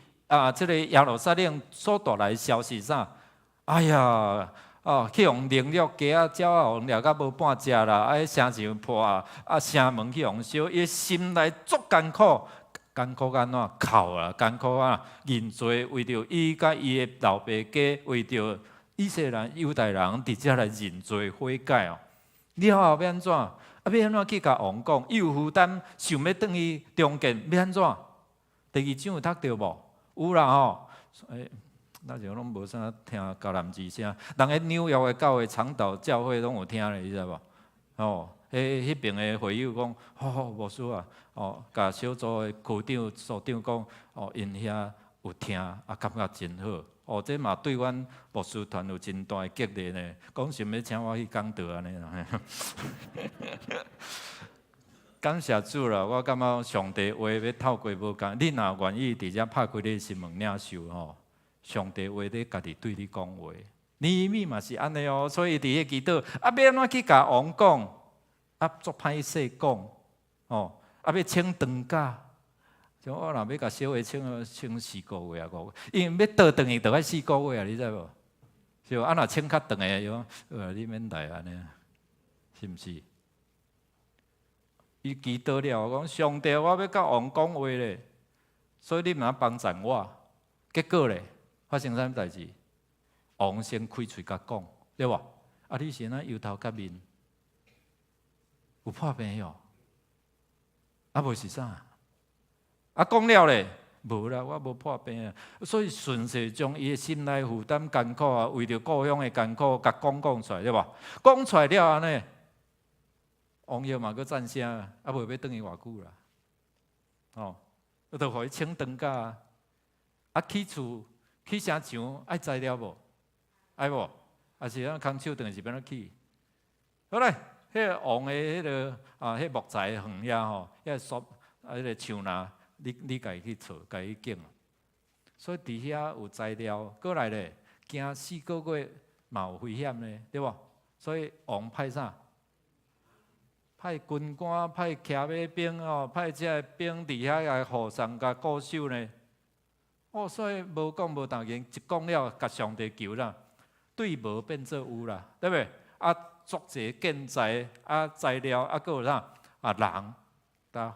即个耶路撒冷所带来消息啥？哎呀！去用灵肉鸡啊、鸟啊，用掠到无半只啦！城墙破城门去用烧，伊心内足艰苦，艰苦安怎哭啊？艰苦啊！认罪，为着伊甲伊的老爸家，为着以色列人、犹太人，直接来认罪悔改哦。了后要安怎？要安怎去甲王讲？伊有负担，想要转去中建，要安怎？第2章有读到无？有啦吼。那就拢无啥听教男之声，人喺纽约的教会长岛教会拢有听咧，你知无？哦，迄边的会友讲，牧师啊，甲小组的区长、组长讲，因遐有听，感觉真好。这嘛对阮牧师团有真大的激励呢。讲想要请我去讲道安尼啦。感谢主啦！我感觉上帝话要透过无共，你若愿意直接拍开你的心门领受吼。上帝话咧，家己对你讲话，尼尔米嘛是安尼哦，所以伫迄祈祷，要安怎去甲王讲，足歹势讲，要请长假，像我若要甲小孩请4个月啊5个月，因为要倒转去倒爱4个月啊，你知无？是无？若请较长的，哟，你免来安尼，是毋是？伊祈祷了，讲上帝，我要甲王讲话咧，所以你若帮助我，结果咧。发生啥物代志？王先开喙甲讲，对无？你先摇头甲面，有破病哟？无是啥？讲了咧，无啦，我无破病啊。所以顺势将伊的心内负担艰苦啊，为着故乡的艰苦，甲讲出来，对无？讲出来了安尼，王爷嘛搁赞声，无要等伊偌久啦。就互伊请长假去厝。去城墙爱材料无？爱无？还是咱空手等是变怎去？好嘞，迄个王的迄个迄木材园遐吼，遐树迄个树篮，你家己去做，家己去种。所以伫遐有材料，过来咧，惊4个月嘛有危险咧，对无？所以王派啥？派军官、派骑马兵派这兵伫遐来护送甲固守呢。所以无讲无当言，一讲了，甲上帝求啦，对无变做有啦，对不对？足济建材材料佫有啥人，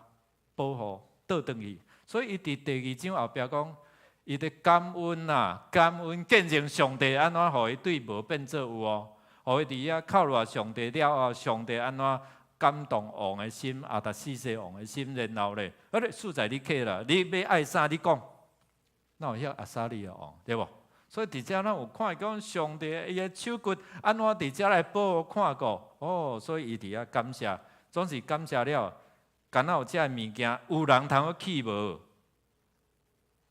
保护倒转去。所以伊伫第2章后壁讲，伊伫感恩啦，感恩见证上帝安怎互伊对无变做有哦，互伊伫遐靠赖上帝了后，上帝安怎感动王的心，达4世王的心，然后咧，事在你客啦，你要爱啥你讲。那有遐阿撒利王，对无？所以伫遮咱有看讲上帝伊的手骨安怎伫遮来保护看过所以伊伫遐感谢，总是感谢了。敢若有遮物件，有人通去无？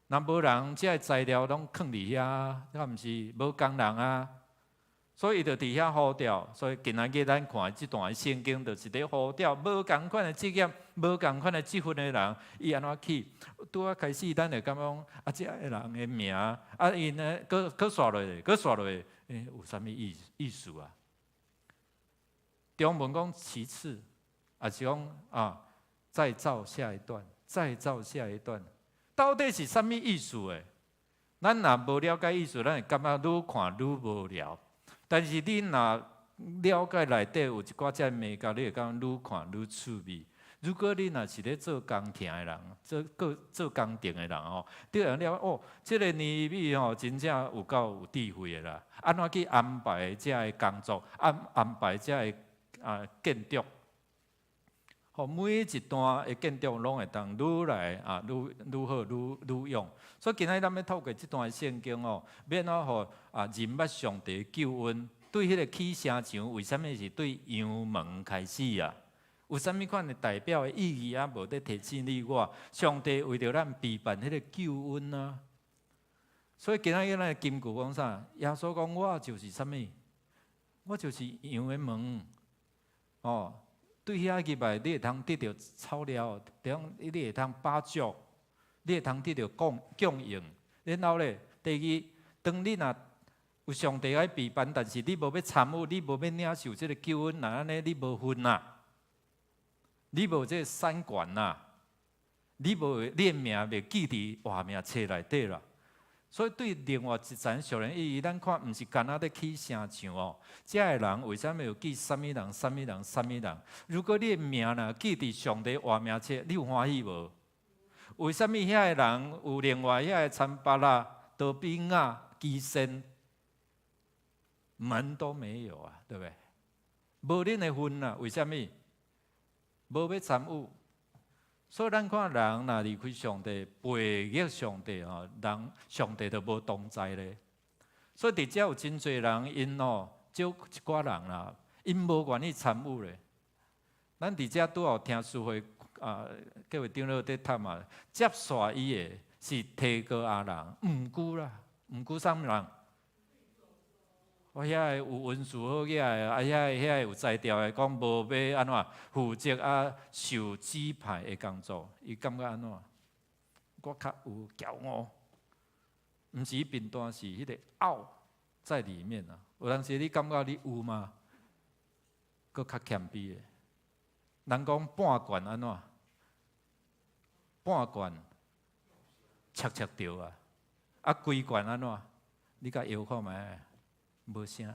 若无人，遮材料拢囥伫遐，那毋是无工人啊。所以伊就伫遐呼召，所以今仔日咱看即段圣经，就是咧呼召无共款的职业、无共款的职分的人，伊安怎去？拄啊开始，咱就感觉即个人的名，因呢，搁刷落去，有啥物意思啊？中文讲其次，是讲再造下一段，再造下一段，到底是啥物意思诶？咱若无了解意思，咱会感觉愈看愈无聊。但是你若了解内底有一寡遮美角，你会感觉愈看愈趣味。如果你若是咧做工徛的人，做工程的人你会了这个尼尔米真正有够有智慧的啦，安怎去安排遮的工作，安排遮的建筑，每一段的建筑拢会当愈来愈好愈用。所以今仔咱要透过这段圣经要怎互认捌上帝救恩，对迄个起城墙，为什么是对阳门开始啊？有啥物款的代表的意义无得提醒你我？上帝为着咱备办迄个救恩啊！所以今仔日咱的金句讲啥？耶稣讲我就是啥物？我就是羊的门对遐入来，你会通得到草料，你会通饱足，你会通得到供应。然后咧，第二，当你若有上帝爱陪伴，但是你无要参与，你无要领受这个救恩，那安尼你无份啦，你无这个三观啦，你无你的命袂记伫活命册内底啦。所以对另外一层属灵意义，咱看毋是干那咧起声唱哦。遮个人为什么要记什么人、什么人、什么人？如果你的名若记伫上帝活命册，你有欢喜无？为什么遐个人有另外遐个参巴拉、多比亚、基森门都没有啊？对不对？无恁的份啊？为什么？无要参与。所以咱看人若离开上帝、背逆上帝吼，人上帝就无同在咧。所以伫遮有真侪人，因少一寡人啦，因无愿意参与咧。咱伫遮拄好听书会各位长老在谈嘛，接续伊的是提哥阿人，毋久啦，毋久啥物人？我遐个有文书好起来，遐个有才调的，讲无要安怎负责受指派的工作，伊感觉安怎？我较有骄傲，毋是贫惰，是迄个傲在里面啊。有当时你感觉你有吗？佫较谦卑的。人讲半罐安怎？半罐切着啊，规罐安怎？你甲摇看觅。无声，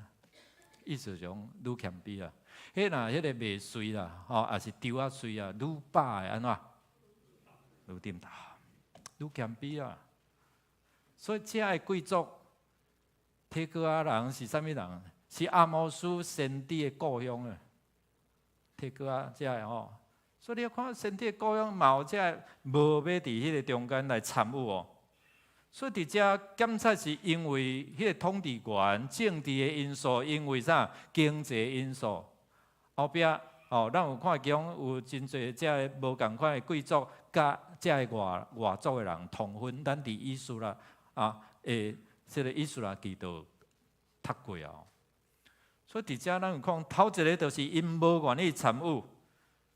意思讲愈谦卑啦。迄若迄个袂水啦，也是丢啊水啊，愈饱的安怎？愈点头，愈谦卑啊。所以遮个贵族提哥阿人是啥物人？是阿摩斯先知的故乡啊。提哥阿遮个所以你要看先知的故乡，嘛有遮无要伫迄个中间来参与哦。所以伫遮检测是因为迄个统治权、政治的因素，因为啥经济因素。后壁咱有看见有真侪遮无共款的贵族，甲遮个外族的人通婚。咱伫以斯拉这个以斯拉记都读过啊。所以伫遮咱有看头一个，就是因无愿意参与，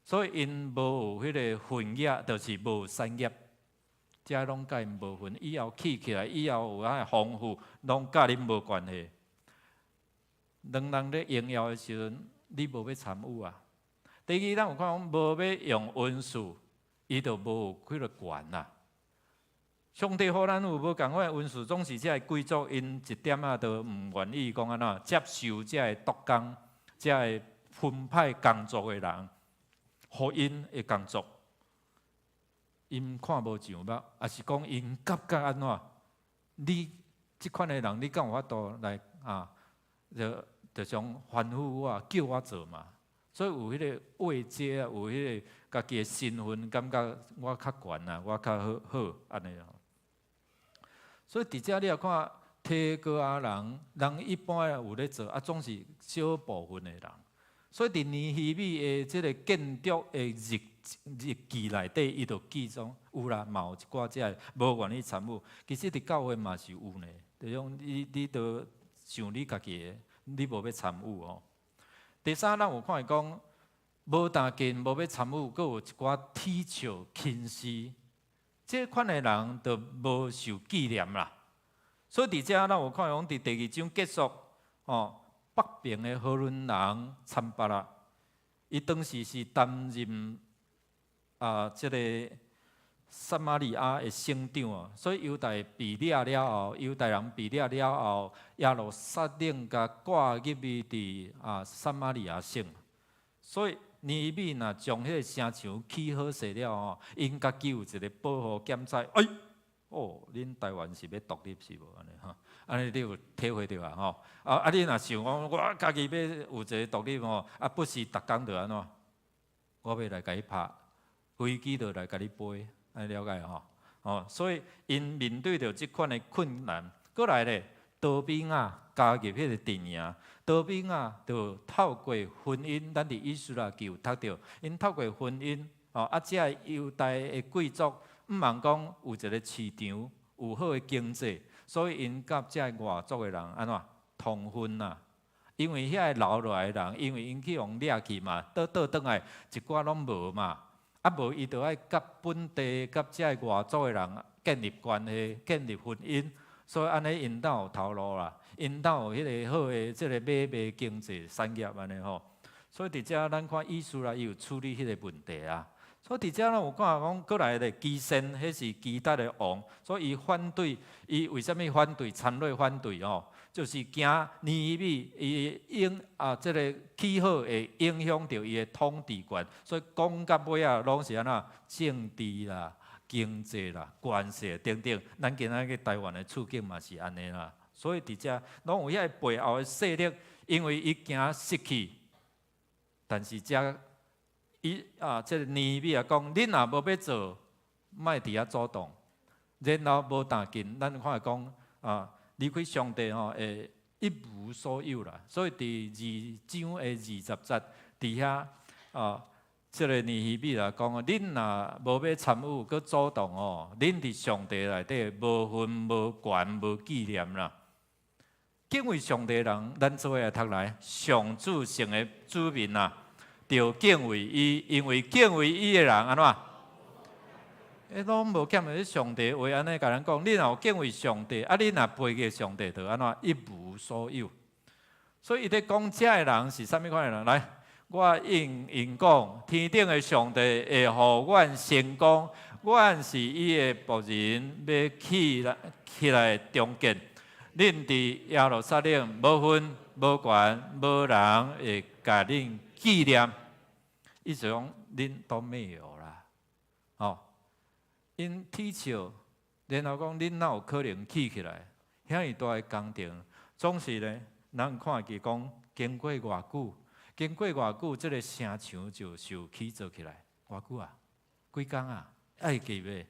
所以因无有迄个婚约，就是无产业。遮拢甲因无分，以后起来，以后有丰富，拢甲恁无关系。两人咧荣耀的时阵，你无要参与啊。第二，咱有看讲无要用文书，伊就无有迄个权啦。上帝互咱有无共款文书，总是遮个贵族因一点都毋愿意讲安怎接受遮个督工、遮个分派工作的人，互因的工作。因看无上目，也是讲因感觉安怎？你即款的人，你敢有法度来就像吩咐我、叫我做嘛？所以有迄个位阶，有迄个家己的身份，感觉我较悬啊，我较好安尼啊。所以伫遮你也看提哥阿人一般有咧做，总是少部分的人。所以伫尼希米的即个建筑的日记内底，伊就记中有啦，嘛有一寡遮无愿意参与。其实伫教会嘛是有呢，就讲你都想你家己的，你无要参与哦。第三，咱有看伊讲无但见无要参与，佫有一寡铁笑轻视，这款的人就无受纪念啦。所以伫遮咱有看讲伫第二章结束北边的荷伦人参巴拉，伊当时是担任即个撒玛利亚的省长所以犹大被掠了后，犹大人被掠了后，耶路撒冷甲挂入去伫撒玛利亚省。所以尼希米若将迄个城墙起好势了因家己有一个保护检查，恁台湾是要独立是无安尼安尼你有体会到啊？你若想讲我家己要有一个独立不是逐工就安怎？我要来甲你拍飞机，就来甲你飞，安尼了解所以因面对着即款的困难，过来咧，多比亚加入迄个阵营，多比亚就透过婚姻，咱伫以斯拉记有读到，因透过婚姻遮犹大的贵族。毋茫讲有一个市场，有好的经济，所以因甲遮外族的人安怎通婚啊？因为遐留落来的人，因为因去互掠去嘛，倒转来一寡拢无嘛，啊无伊就爱甲本地、甲遮外族的人建立关系、建立婚姻，所以安尼因兜有头路啦，因兜有迄个好的即个买卖经济产业安尼吼。所以伫遮咱看意思啦，伊有处理迄个问题啊。所以伫遮咱有看讲，过来的基先，迄是基达的王，所以伊反对，伊为什么反对？参瑞反对哦，就是惊尼米伊即个气候会影响到伊的统治权，所以讲到尾啊，拢是安怎政治啦、经济啦、关系等等。咱今仔日台湾的处境嘛是安尼啦，所以伫遮拢有遐背后的势力，因为伊惊失去，但是遮。即个尼米啊讲，恁若无要做，莫伫遐主动，然后无打紧，咱看讲离开上帝吼，会一无所有啦。所以伫2章的20节，伫遐即个尼米啊讲恁若无要参与，佮主动哦，恁伫上帝内底无分、无权、无纪念啦。敬畏上帝的人，咱做伙来读来，上主性的子民啊。要敬畏伊，因为敬畏伊的人安怎？拢无欠的上帝话安尼甲咱讲，你若有敬畏上帝，你若背逆上帝，就安怎一无所有。所以伊咧讲，遮的人是啥物款的人？来，我应讲，天顶的上帝会互阮成功，阮是伊的仆人，要起来中建。恁伫耶路撒冷无分无权，无人会甲恁纪念。意思讲，恁都没有啦，因踢笑，然后讲恁哪有可能起来？遐尼大的工程，总是咧，咱看见讲，经过偌久，即个城墙就受起造起来，偌久啊？几工啊？爱记袂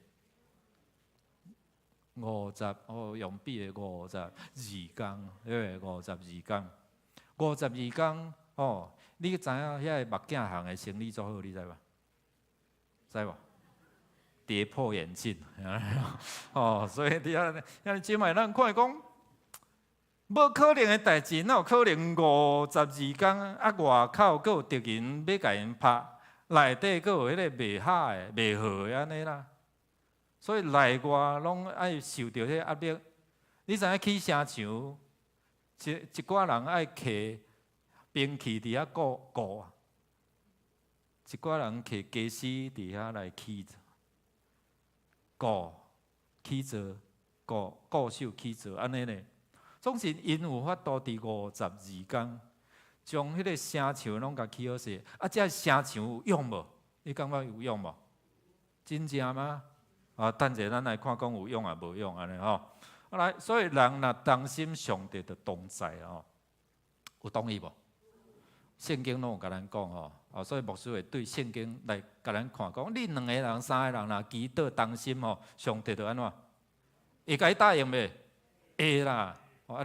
？50，用笔的52工，对，52工哦。你知影遐目镜行的生意做好，你知无？知无？跌破眼镜，所以遐即摆咱看讲，无可能的代志，哪有可能52工啊？外口阁有敌人要甲因拍，内底阁有迄个袂好的、袂好的安尼啦。所以内外拢爱受到迄个压力。你知影起城墙，一寡人爱摕兵器伫遐顾啊，一寡人摕家私伫遐来起造，固守起造安尼呢。总是因有法度伫52工，将迄个城墙拢甲起好势。这城墙有用无？你感觉有用无？真正吗？等者咱来看讲有用啊无用安尼吼。来，所以人若当心上帝的同在有同意无？圣经拢有甲咱讲所以牧师会对圣经来甲咱看讲，你2个人、3个人若祈祷当心上帝就安怎？会甲伊答应袂？会啦。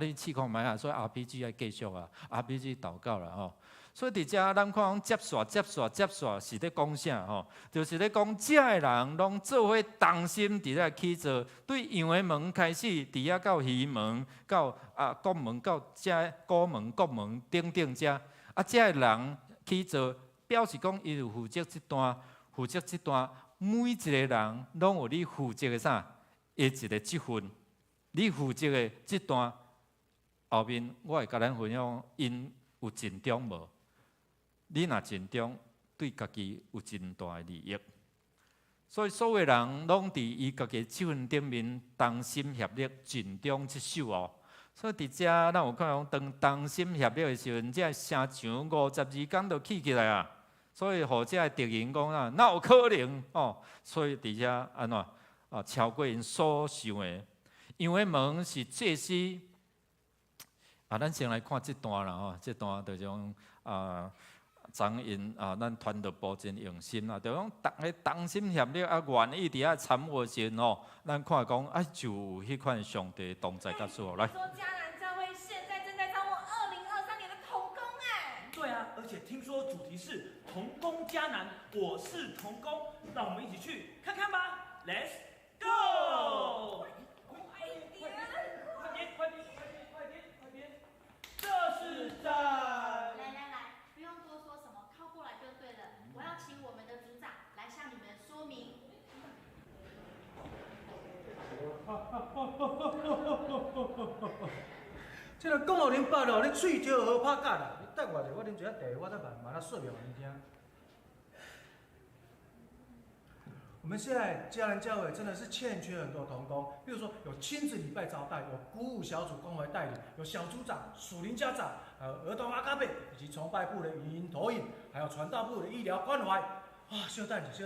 你试看觅所以 RPG 要继续RPG 祷告啦所以伫遮咱看接续是咧讲啥就是咧讲遮的人拢做伙同心伫咧起造，对羊的门开始，伫遐到鱼门，到国门，到遮古门、国门等等遮。遮的人起造，表示讲伊有负责这段，每一个人拢有你负责的啥？一个职分，你负责的这段后面，我会甲咱分享，因有尽忠无？你若尽忠，对家己有真大的利益。所以所有人拢伫伊家己职分顶面同心协力，尽忠职守所以伫遮，咱有看讲，当同心协力的时阵，这城墙52工就起来啊。所以，互这敌人讲哪有可能所以伫遮安怎超过因所想的。羊的门是祭司咱先来看这段啦这段就种长因咱团队部真用心就讲大家同心协力愿意伫遐参与的时阵咱看讲就有迄款上帝同在甲所来。而且听说主题是同工迦南，我是同工，让我们一起去看看吧 ！Let's go！ 快点！这是在。即个讲互恁捌咯，恁喙少好拍甲啦。你等我者，我啉一下茶，我再慢慢说明给你听。我们现在家人教会真的是欠缺很多同工，比如说有亲子礼拜招待，有鼓舞小组关怀带领，有小组长、属灵家长，还有儿童阿卡贝，以及崇拜部的语音投影，还有传道部的医疗关怀。啊，小等一下，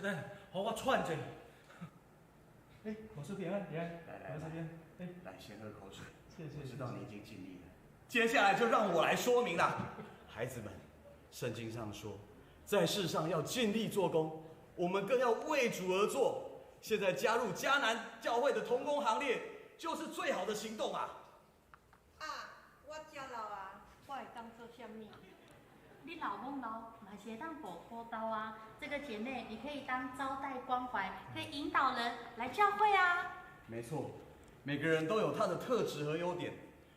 好，我串着。哎，我是平安，我是这边。哎，来，先喝口水。谢谢。我知道你已经尽力了。接下来就让我来说明了，孩子们，圣经上说，在世上要尽力做工，我们更要为主而做。现在加入迦南教会的同工行列，就是最好的行动啊！啊，我真老啊，我会当做什么？你老懵老，嘛是会当补锅刀啊。这个姐妹，你可以当招待关怀，可以引导人来教会啊。没错，每个人都有他的特质和优点，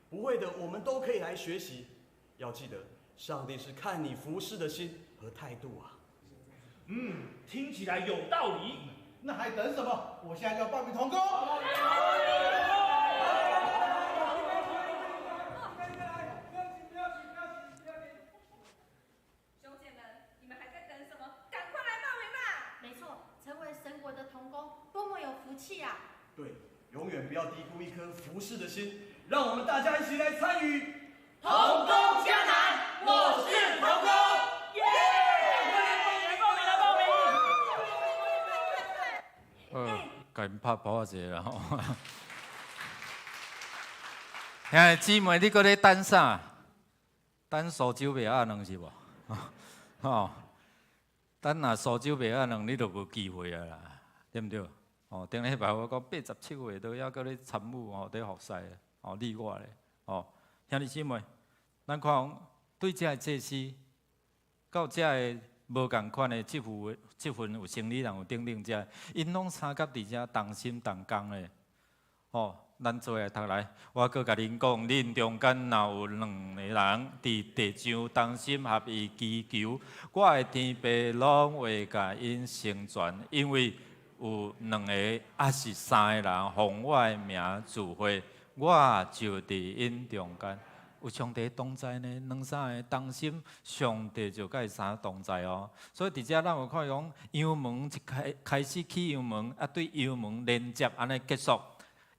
不会的我们都可以来学习。要记得，上帝是看你服侍的心和态度啊。听起来有道理。那还等什么？我现在就要报名同工。兄姐们，你们还在等什么？赶快来报名吧！没错，成为神国的同工，多么有福气啊！对，永远不要低估一颗服侍的心。让我们大家一起来参与同工迦南，我是同工，耶！来报名！甲因拍抱一下啦吼。兄弟姊妹，你搁咧等啥？等苏州卖鸭卵是无？吼，等若苏州卖鸭卵，你就无机会啊啦，对毋对？哦，顶礼拜我讲87岁都还搁咧参悟吼，伫服侍哦，例外咧。哦，兄弟姊妹，咱看对这个祭司，到这个无共款的这份有生理人有等等遮，因拢参甲伫遮同心同工咧。哦，咱做下读来，我搁甲恁讲，恁中间若有2个人伫地上同心合意祈求，我的天父拢会甲因成全，因为有2个还是3个人奉我的名聚会，我就伫因中间。有上帝同在呢，2、3个同心，上帝就甲伊相同在哦。所以伫遮咱有看讲，羊门一开始起羊门，啊对羊门连接安尼结束。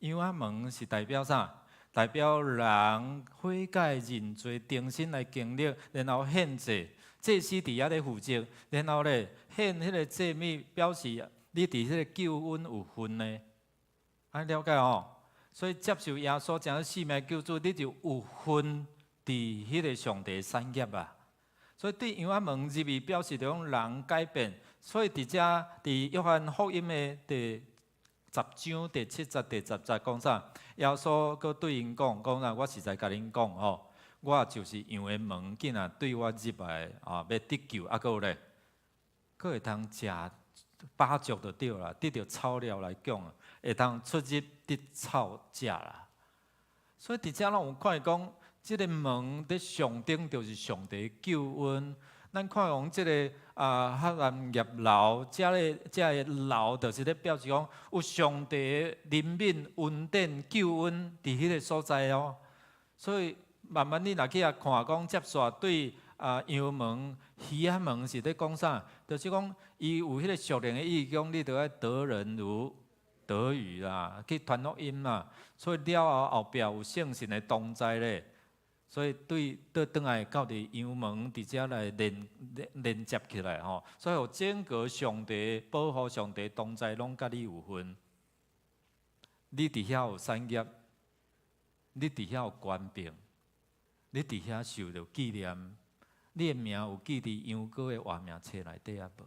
羊仔门是代表啥？代表人悔改认罪、定心来经历，然后献祭。祭司伫遐咧负责，然后咧献迄个祭物，表示你伫迄个救恩有份呢。安了解哦。所以接受耶稣这样生命救主，你就有份伫迄个上帝产业啊。所以对羊仔门入去表示着讲人改变。所以伫遮伫约翰福音的第10章第7节、第10节讲啥？耶稣佮对因讲啥？我实在甲恁讲吼，我就是羊的门，竟然对我入来啊，要得救啊，佮咧，佮会通食饱足就对啦，得着草料来讲啊。会通出入得草食啦，所以伫遮咱有看讲，即个门伫上顶就是上帝救恩。咱看讲即个黑暗业楼，遮个楼就是咧表示讲有上帝怜悯、恩典、救恩伫迄个所在哦。所以慢慢你若去看讲接续对羊门、鱼仔门是咧讲啥？就是讲伊有迄个属灵的意义，讲你着爱得人如得鱼啦，去传福音啦，所以了后壁有圣神的同在咧，所以倒转来到伫羊门伫遮来连接起来吼，所以有整个上帝保护、上帝同在，拢甲你有份。你伫遐有产业，你伫遐有官兵，你伫遐受着纪念，你的名有记伫羊羔的活命册内底啊无？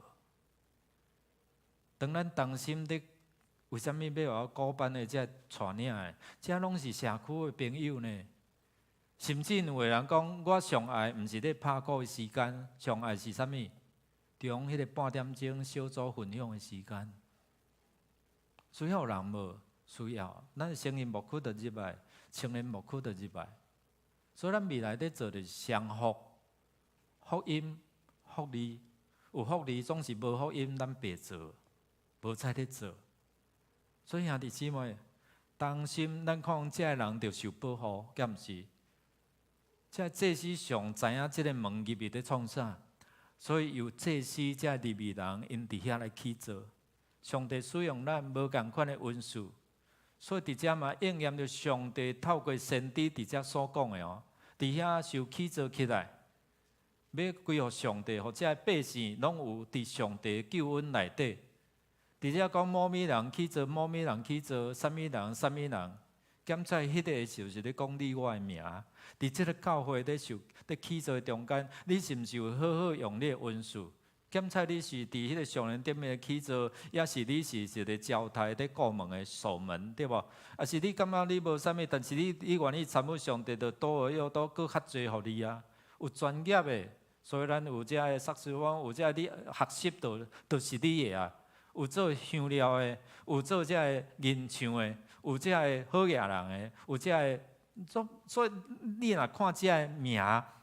当咱同心伫。为什么要我鼓办的这带领的？这拢是社区的朋友呢。甚至有个人讲，我上爱毋是咧拍鼓的时间，上爱是啥物？中迄个半点钟小组分享的时间。需要人无？需要。咱成人牧区就入来，青年牧区就入来。所以咱未来咧做的是相福、福音、福利。有福利总是无福音，咱白做，无在咧做。所以兄弟姊妹，当心咱看这个人着受保护，敢毋是？这祭司上知影即个门入去咧创啥，所以由祭司这入去人，因伫遐来起造。上帝使用咱无共款的文书，所以伫遮嘛应验着上帝透过先知伫遮所讲的哦，伫遐受起造起来，要归互上帝，或者百姓拢有伫上帝的救恩内底。伫遮讲某米人起造，某米人起造，什么人什么人，检在迄个就是咧讲你我的名。伫即个教会咧起造中间，你是毋是有好好用你的文书？检测你是伫迄个上人顶面起造，也是你是一个招待咧过门的守门，对无？啊是你感觉你无啥物，但是你愿意参与上帝，就多而又多，搁较济互你啊。有专业的，所以咱有遮个硕士班，有遮你学习就是你的啊。有做香料的，有做遮个吟唱的，有遮个好野人的，有遮个所以你若看遮个名，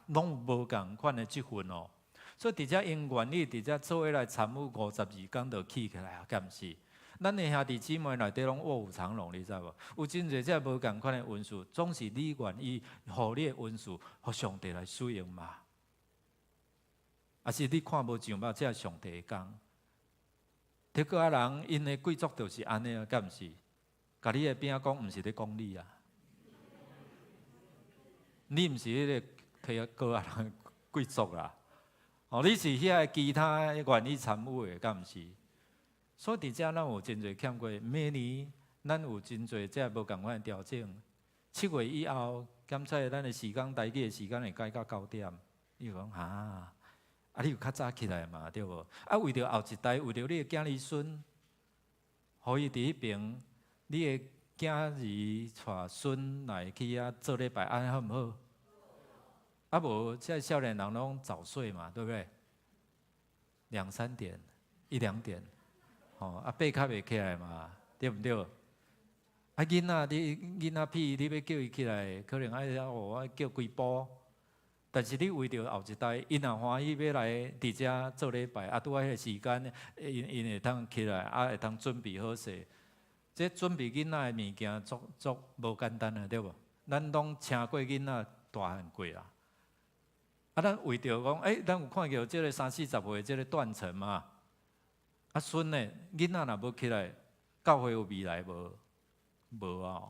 拢有无共款的积分哦。所以伫遮因愿意伫遮做伙来参与52天，就起起来啊，敢毋是？咱的兄弟姊妹内底拢卧虎藏龙，你知无？有真侪遮无共款的文书，总是你愿意互你的文书，互上帝来使用嘛？啊是你看无上目，这上帝的工。德国啊人因的贵族就是安尼啊，敢毋是？甲你的边仔讲，毋是咧讲你啊，你毋是迄个德国啊人贵族啦。哦，你是遐其他愿意参与的，敢毋是？所以伫遮咱有真侪欠过，每年咱有真侪遮无共款的调整。7月以后，检测咱的时间台语的时间会改到9点。伊讲啊，你有较早起来嘛，对无？啊，为着后一代，为着你的囝儿孙，互伊伫迄边，你的囝儿带孙来去遐做礼拜，安尼好毋好？啊无，现在少年人拢早睡嘛，对不对？2、3点，1、2点，哦，啊，爬较袂起来嘛，对不对？啊，囡仔屁，你要叫伊起来，可能爱叫几步。但是你为着后一代，因若欢喜要来伫遮做礼拜，啊，拄啊迄个时间，因会当起来，啊，会当准备好势。这准备囡仔的物件，足无简单啊，对无？咱拢请过囡仔大汉过啦。啊，咱为着讲，咱有看到即个30、40岁即个断层嘛？啊，孙呢，囡仔若要起来，教会有未来无？无啊！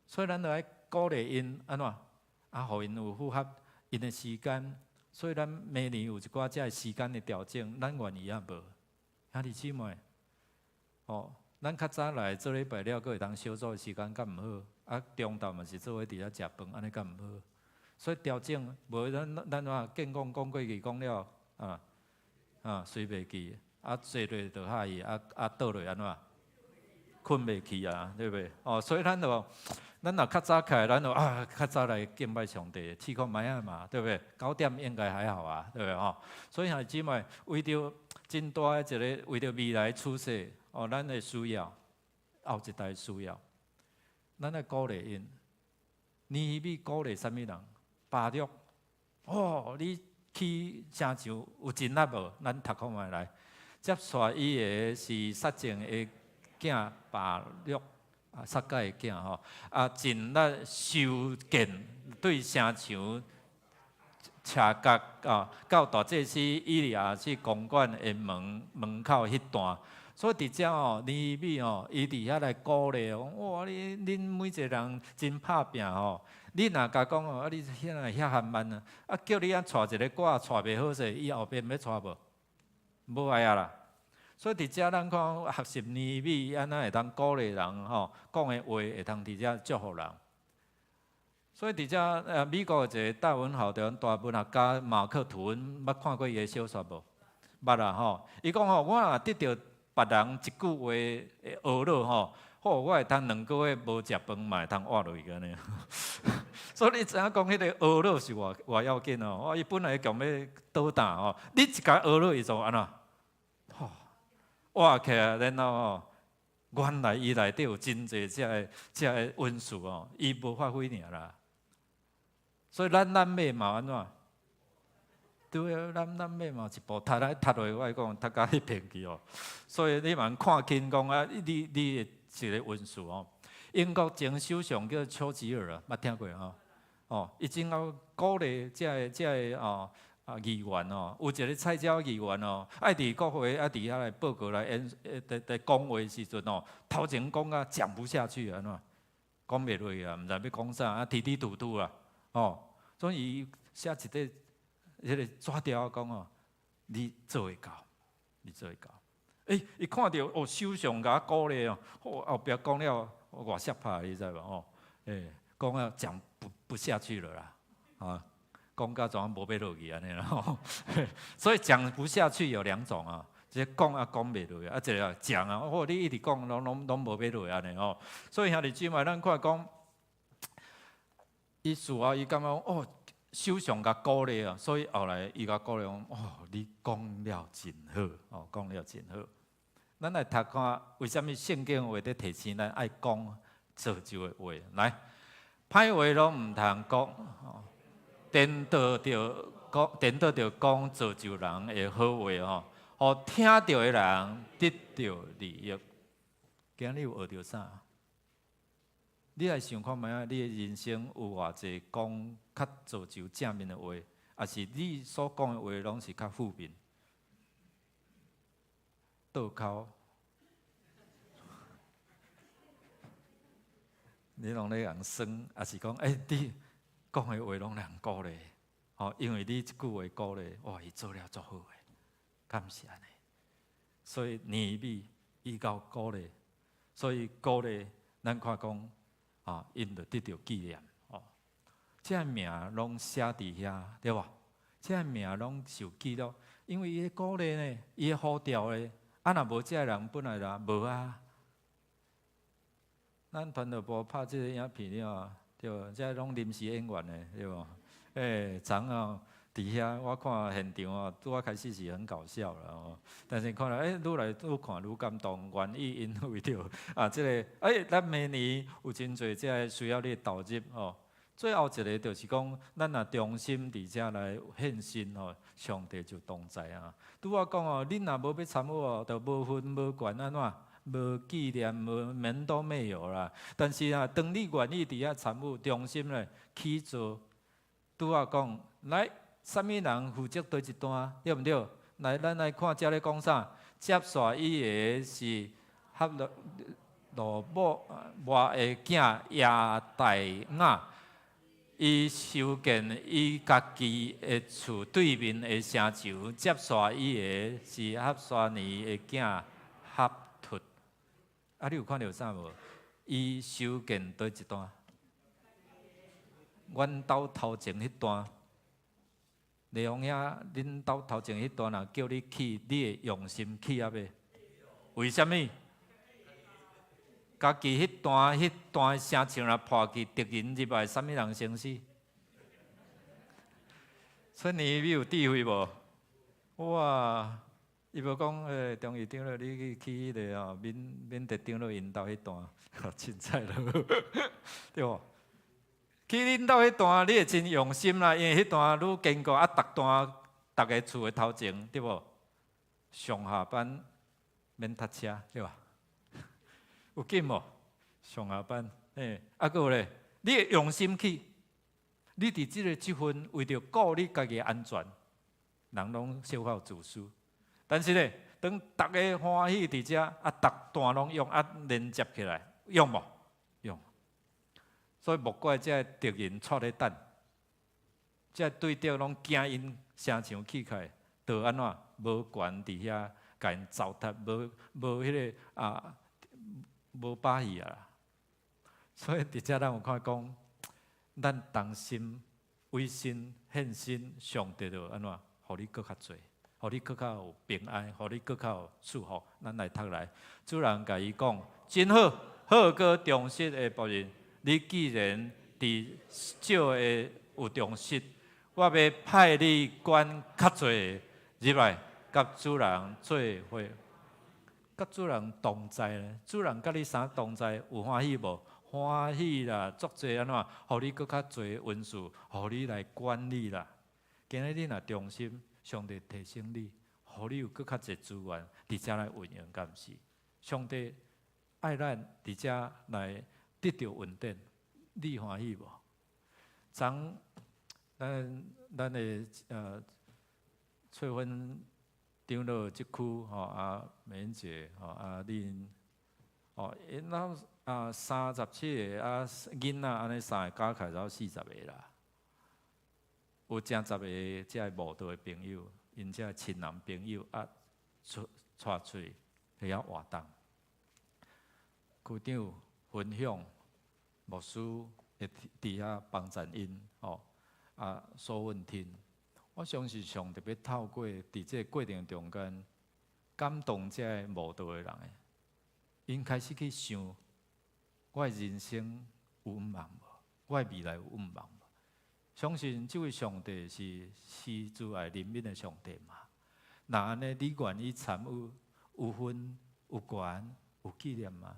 所以咱就爱鼓励因安怎？啊，互因有符合因的时间。所以咱每年有一寡遮个时间的调整，咱愿意啊无？兄弟姊妹，哦，咱较早来做礼拜了，佫会当小组的时间，敢毋好？啊，中昼嘛是做伙伫遐食饭，安尼敢毋好？所以调整，无咱话建讲过去讲了，随袂记，啊坐落就下去，倒落安怎？困袂去啊，对不对？哦，所以咱若较早起来，咱就较早来敬拜上帝，试看卖啊嘛，对不对？9点应该还好啊，对不对？哦，所以兄弟姊妹，为着真大的一个，为着未来趋势，哦，咱的需要，后一代需要，咱来鼓励因。尼希米鼓励啥物人？巴录，哦，你去城墙有真力无？咱读看卖来。接续伊个是撒种的囝巴录，撒该的囝吼，真力修建对城墙斜角到大祭司以利亚去公馆的门口迄段。所以伫遮哦，尼希米哦，伊伫遐来鼓励哦，哇！恁每一个人真拍拼吼。你若甲讲哦，你遐来遐含慢啊，叫你带一个歌带袂好势，伊后边要带无？无爱啊啦。所以伫遮咱看学习尼希米安怎会当鼓励人吼，讲的话会当伫遮祝福人。所以伫遮美国一个大文豪的大文学家马克吐温，捌看过伊的小说无？捌啦吼。伊讲吼，我若得到别人一句话的学落吼，好，我会当2个月无食饭嘛，会当活落去个呢。所以你知影讲迄个学落是偌要紧哦。伊本来讲要倒打哦，你一甲学落伊就安怎？吼，活起来，然后哦，原来伊内底有真侪遮个温数哦，伊无发挥尔啦。所以咱买嘛安怎？对啊，咱买嘛一部读来读落，我讲读到迄边去哦。所以你嘛看轻讲啊，你一个文书哦。英国前首相叫丘吉尔啊，捌听过吼？哦，伊真要鼓励这个议员哦，有一个菜鸟议员哦，爱伫国会爱伫遐来报告来讲话时阵哦，头前讲啊讲不下去啊，讲袂落去啊，毋知要讲啥啊，嘀嘀嘟嘟啊，哦，所以伊写一个迄个纸条讲哦，你做会到，你做会到。伊看到哦，首相甲鼓励哦，后壁讲了外吓怕，你知无哦？讲了讲不下去了啦，啊，讲到怎无要落去安尼啦。所以讲不下去有2种啊，即讲啊讲袂落去，啊一个讲啊，你一直讲拢无要落去安尼哦。所以兄弟姊妹，咱看讲，伊事后伊感觉哦，首相甲鼓励啊，所以后来伊甲鼓励讲哦，你讲了真好，哦，讲了真好。咱来读看，为什么圣经话在提醒咱爱讲造就的话？来，歹话拢毋通讲，颠倒着讲造就人的好话吼，互听到的人得到利益。今日有学到啥？你来想看觅啊，你的人生有偌济讲较造就正面的话，还是你所讲的话拢是较负面？倒口，你拢咧人酸，还是讲你讲的话拢人鼓励，哦，因为你一句话鼓励，哇，伊做了足好诶，敢是安尼？所以年米伊到鼓励，所以鼓励咱看讲，因就得到纪念，哦，这名拢写伫遐，对吧？这名拢受记录，因为伊的鼓励呢，伊的呼召呢。若无这人本来啦，无啊。咱团队部拍这个影片了，对，这拢临时演员的，对无？昨啊，伫遐我看现场啊，拄啊开始是很搞笑啦，哦，但是看来愈来愈看愈感动，愿意因为着这个咱明年有真侪这个需要你投入哦。最后一个就是讲，咱若忠心伫遮来献身哦，上帝就同在啊。拄我讲哦，恁若无要参与哦，就无分无权安怎？无纪念，无门都没有啦。但是啊，当你愿意伫遐参与，忠心咧去做，拄我讲，来，啥物人负责对一段，对毋对？来，咱来看遮咧讲啥？接续伊个是合罗母外的囝亚大雅。伊修建伊家己的厝对面的城墙，接续伊个是合沙尼的囝合突。你有看到啥无？伊修建倒一段？阮兜头前迄段，李红兄，恁兜头前迄段若叫你去，你会用心去啊未？为什么？家己迄段城墙若破去，敌人入来，啥物人生死？所以你有智慧无？哇！伊无讲中议长了，你去迄个哦，免特长了引导迄段，凊彩咯，对无？去恁兜迄段，你会真用心啦，因为迄段愈坚固，逐个厝的头前，对无？上下班免搭车，对吧？有紧无？上下班，还有咧，你会用心去，你伫即份为着顾你家己的安全，人拢小可有自私。但是咧，当大家欢喜伫遮，逐段拢用连接起来，用无？用。所以莫怪这敌人错咧等，这对着拢惊因城墙起起来，就安怎无权伫遐甲因糟蹋，无迄个无把戏啊！所以伫遮咱有看讲，咱同心为心献身，上帝就安怎，互你搁较侪，互你搁较有平安，互你搁较有祝福。咱来读来，主人甲伊讲：真好，好个忠实的仆人。你既然伫少的有忠实，我要派你管较侪入来，甲主人做伙。甲主人同在咧，主人甲你啥同在，有欢喜无？欢喜啦，足济安怎？互你搁较侪恩赐，互你来管理啦。今日你若忠心，上帝提升你，互你有搁较侪资源，伫遮来运用，敢毋是？上帝爱咱伫遮来得到稳定，你欢喜无？咱的翠芬长老即区美人姐恁因37个囡仔安尼3个加起来才40个啦。有正10个遮无道的朋友，因遮亲男朋友带出去遐活动。区长分享，牧师会伫遐帮衬因所问听。我相信上帝要透过伫这过程中间感动遮无道的人诶，因开始去想，我的人生有毋茫无？我的未来有毋茫无？相信这位上帝是施主爱怜悯的上帝嘛？那安尼，你愿意参与有分、有权、有纪念嘛？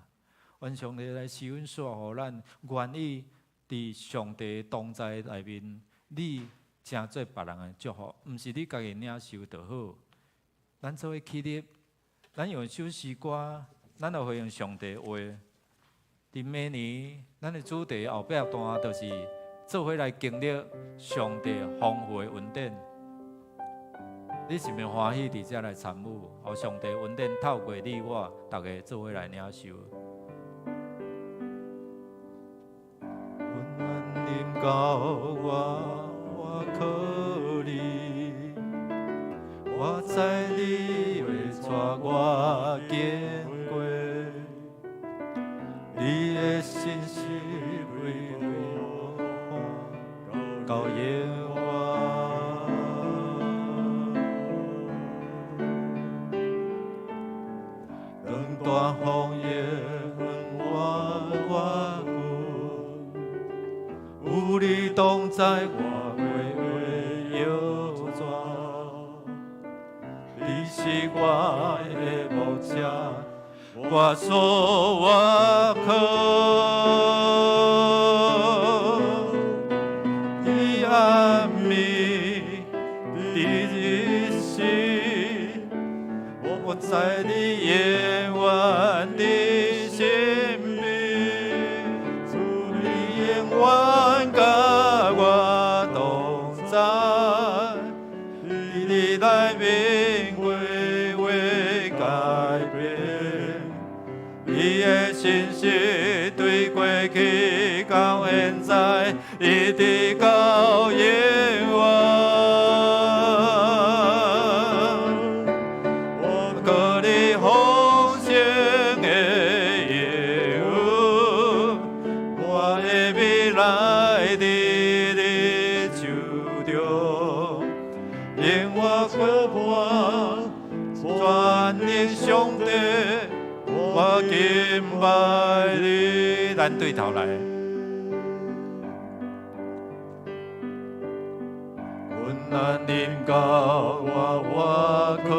愿上帝来施恩赐予咱，愿意伫上帝的同在内面，你成做别人的祝福，毋是你家己领受就好。咱做伙起立，咱用首诗歌，咱就回应上帝的话。伫明年，咱的主题后壁段就是。做伙来经历上帝丰富的恩典，你是毋欢喜伫遮来参与？互上帝恩典透过你我，大家做伙来领受。温暖临到我靠你，我知你会带我经过，你的信息为高野湾，等待风也我过，有你同在我微微摇转，你是我的牧者，我所我靠。暗暝的日时，我在你夜晚的身边，你永远甲我同在，你来变为会改变，你的信息对过去到现在，一直到永远。我搁你丰盛的业务，我的未来伫你手中，因我渴望全能上帝，我敬拜你。咱对头来。温暖临到我靠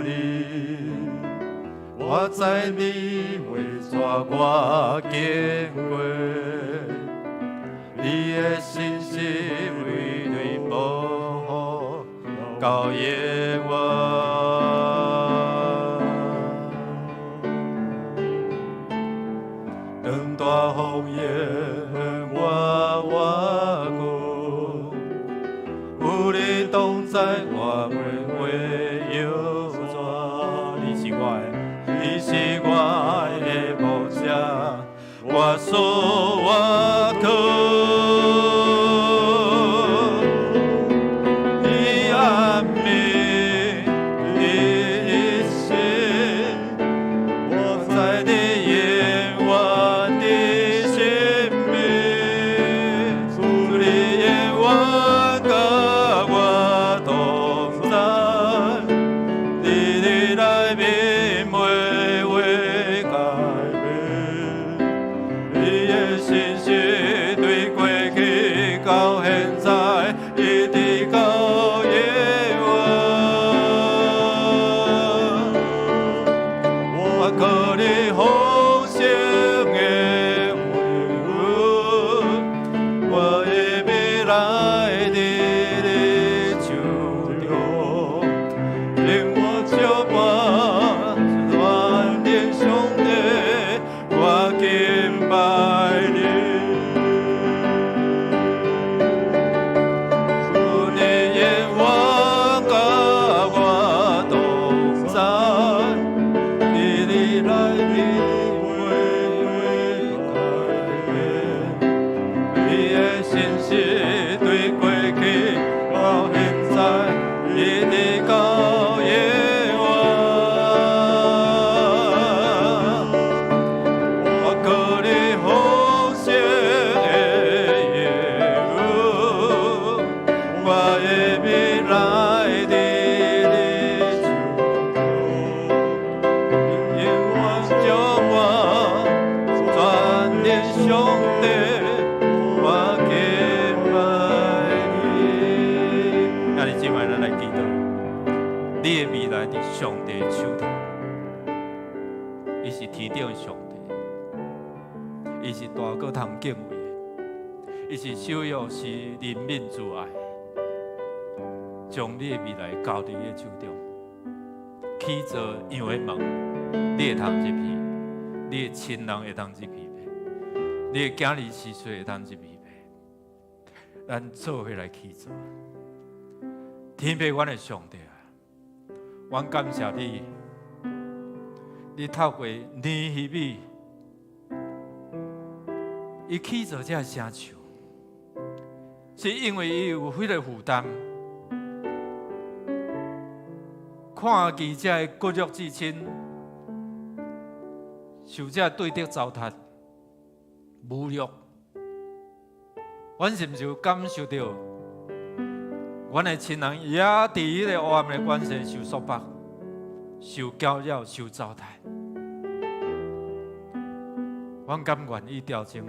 你，我知你会带我经过，你的信息为你保护到永远。等待风也我过，有你同在我微微摇转。你是我的牧者，我所我靠。你暗暝的日时，我在你夜晚的身边，主你永远甲我同是对过去到现在，一直到永远。我靠你丰盛的业务，我的未来的你祝福，永远将我传给上帝，我敬拜你。那你今晚咱来祈祷，你的未来伫上帝的手头，伊是天顶的上帝。伊是大个通敬畏的，伊是守约是人民之爱，将你的未来交伫伊手中，起做羊的门，你会通入去，你的亲人会通入去呗，你的囝儿4岁会通入去呗，咱做伙来起做。天父，阮的上帝啊，阮感谢你，你透过尼希米。伊起做这声唱，是因为伊有迄个负担，看见这骨肉至亲受这对敌糟蹋、侮辱，阮是毋是有感受到，阮的亲人也伫迄个黑暗的关系受束缚、受搅扰、受糟蹋？阮甘愿意调整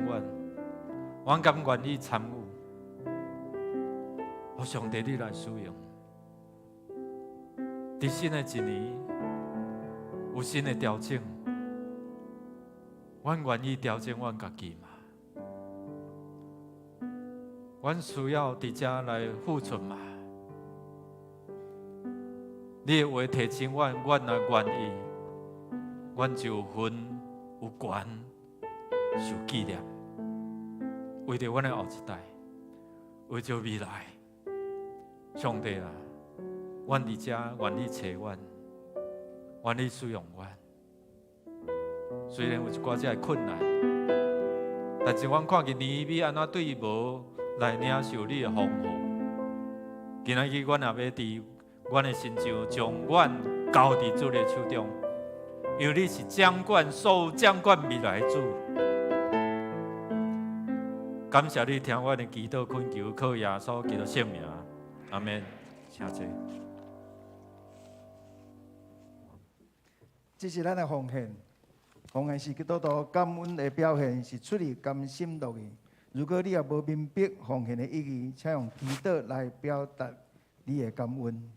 阮甘愿意参与，互上帝你来使用。伫新的一年有新的调整，阮愿意调整阮家己嘛？阮需要伫遮来付出嘛？你的话提醒阮，阮若愿意，阮就有份有权。受纪念，为着阮的后一代，为着未来，上帝啊，阮伫遮愿意找阮，愿意使用阮。虽然有一寡遮的困难，但是阮看见尼希米安怎对伊无来领受你的丰富。今仔日阮也要伫阮的身上，将阮交伫主的手中，因为你是掌管所有掌管未来的主。感谢你听阮的祈祷恳求，靠耶稣基督圣名，阿门。谢谢。这是咱的奉献，奉献是基督徒感恩的表现，是出于甘心乐意。如果你也无明白奉献的意义，请用祈祷来表达你的感恩。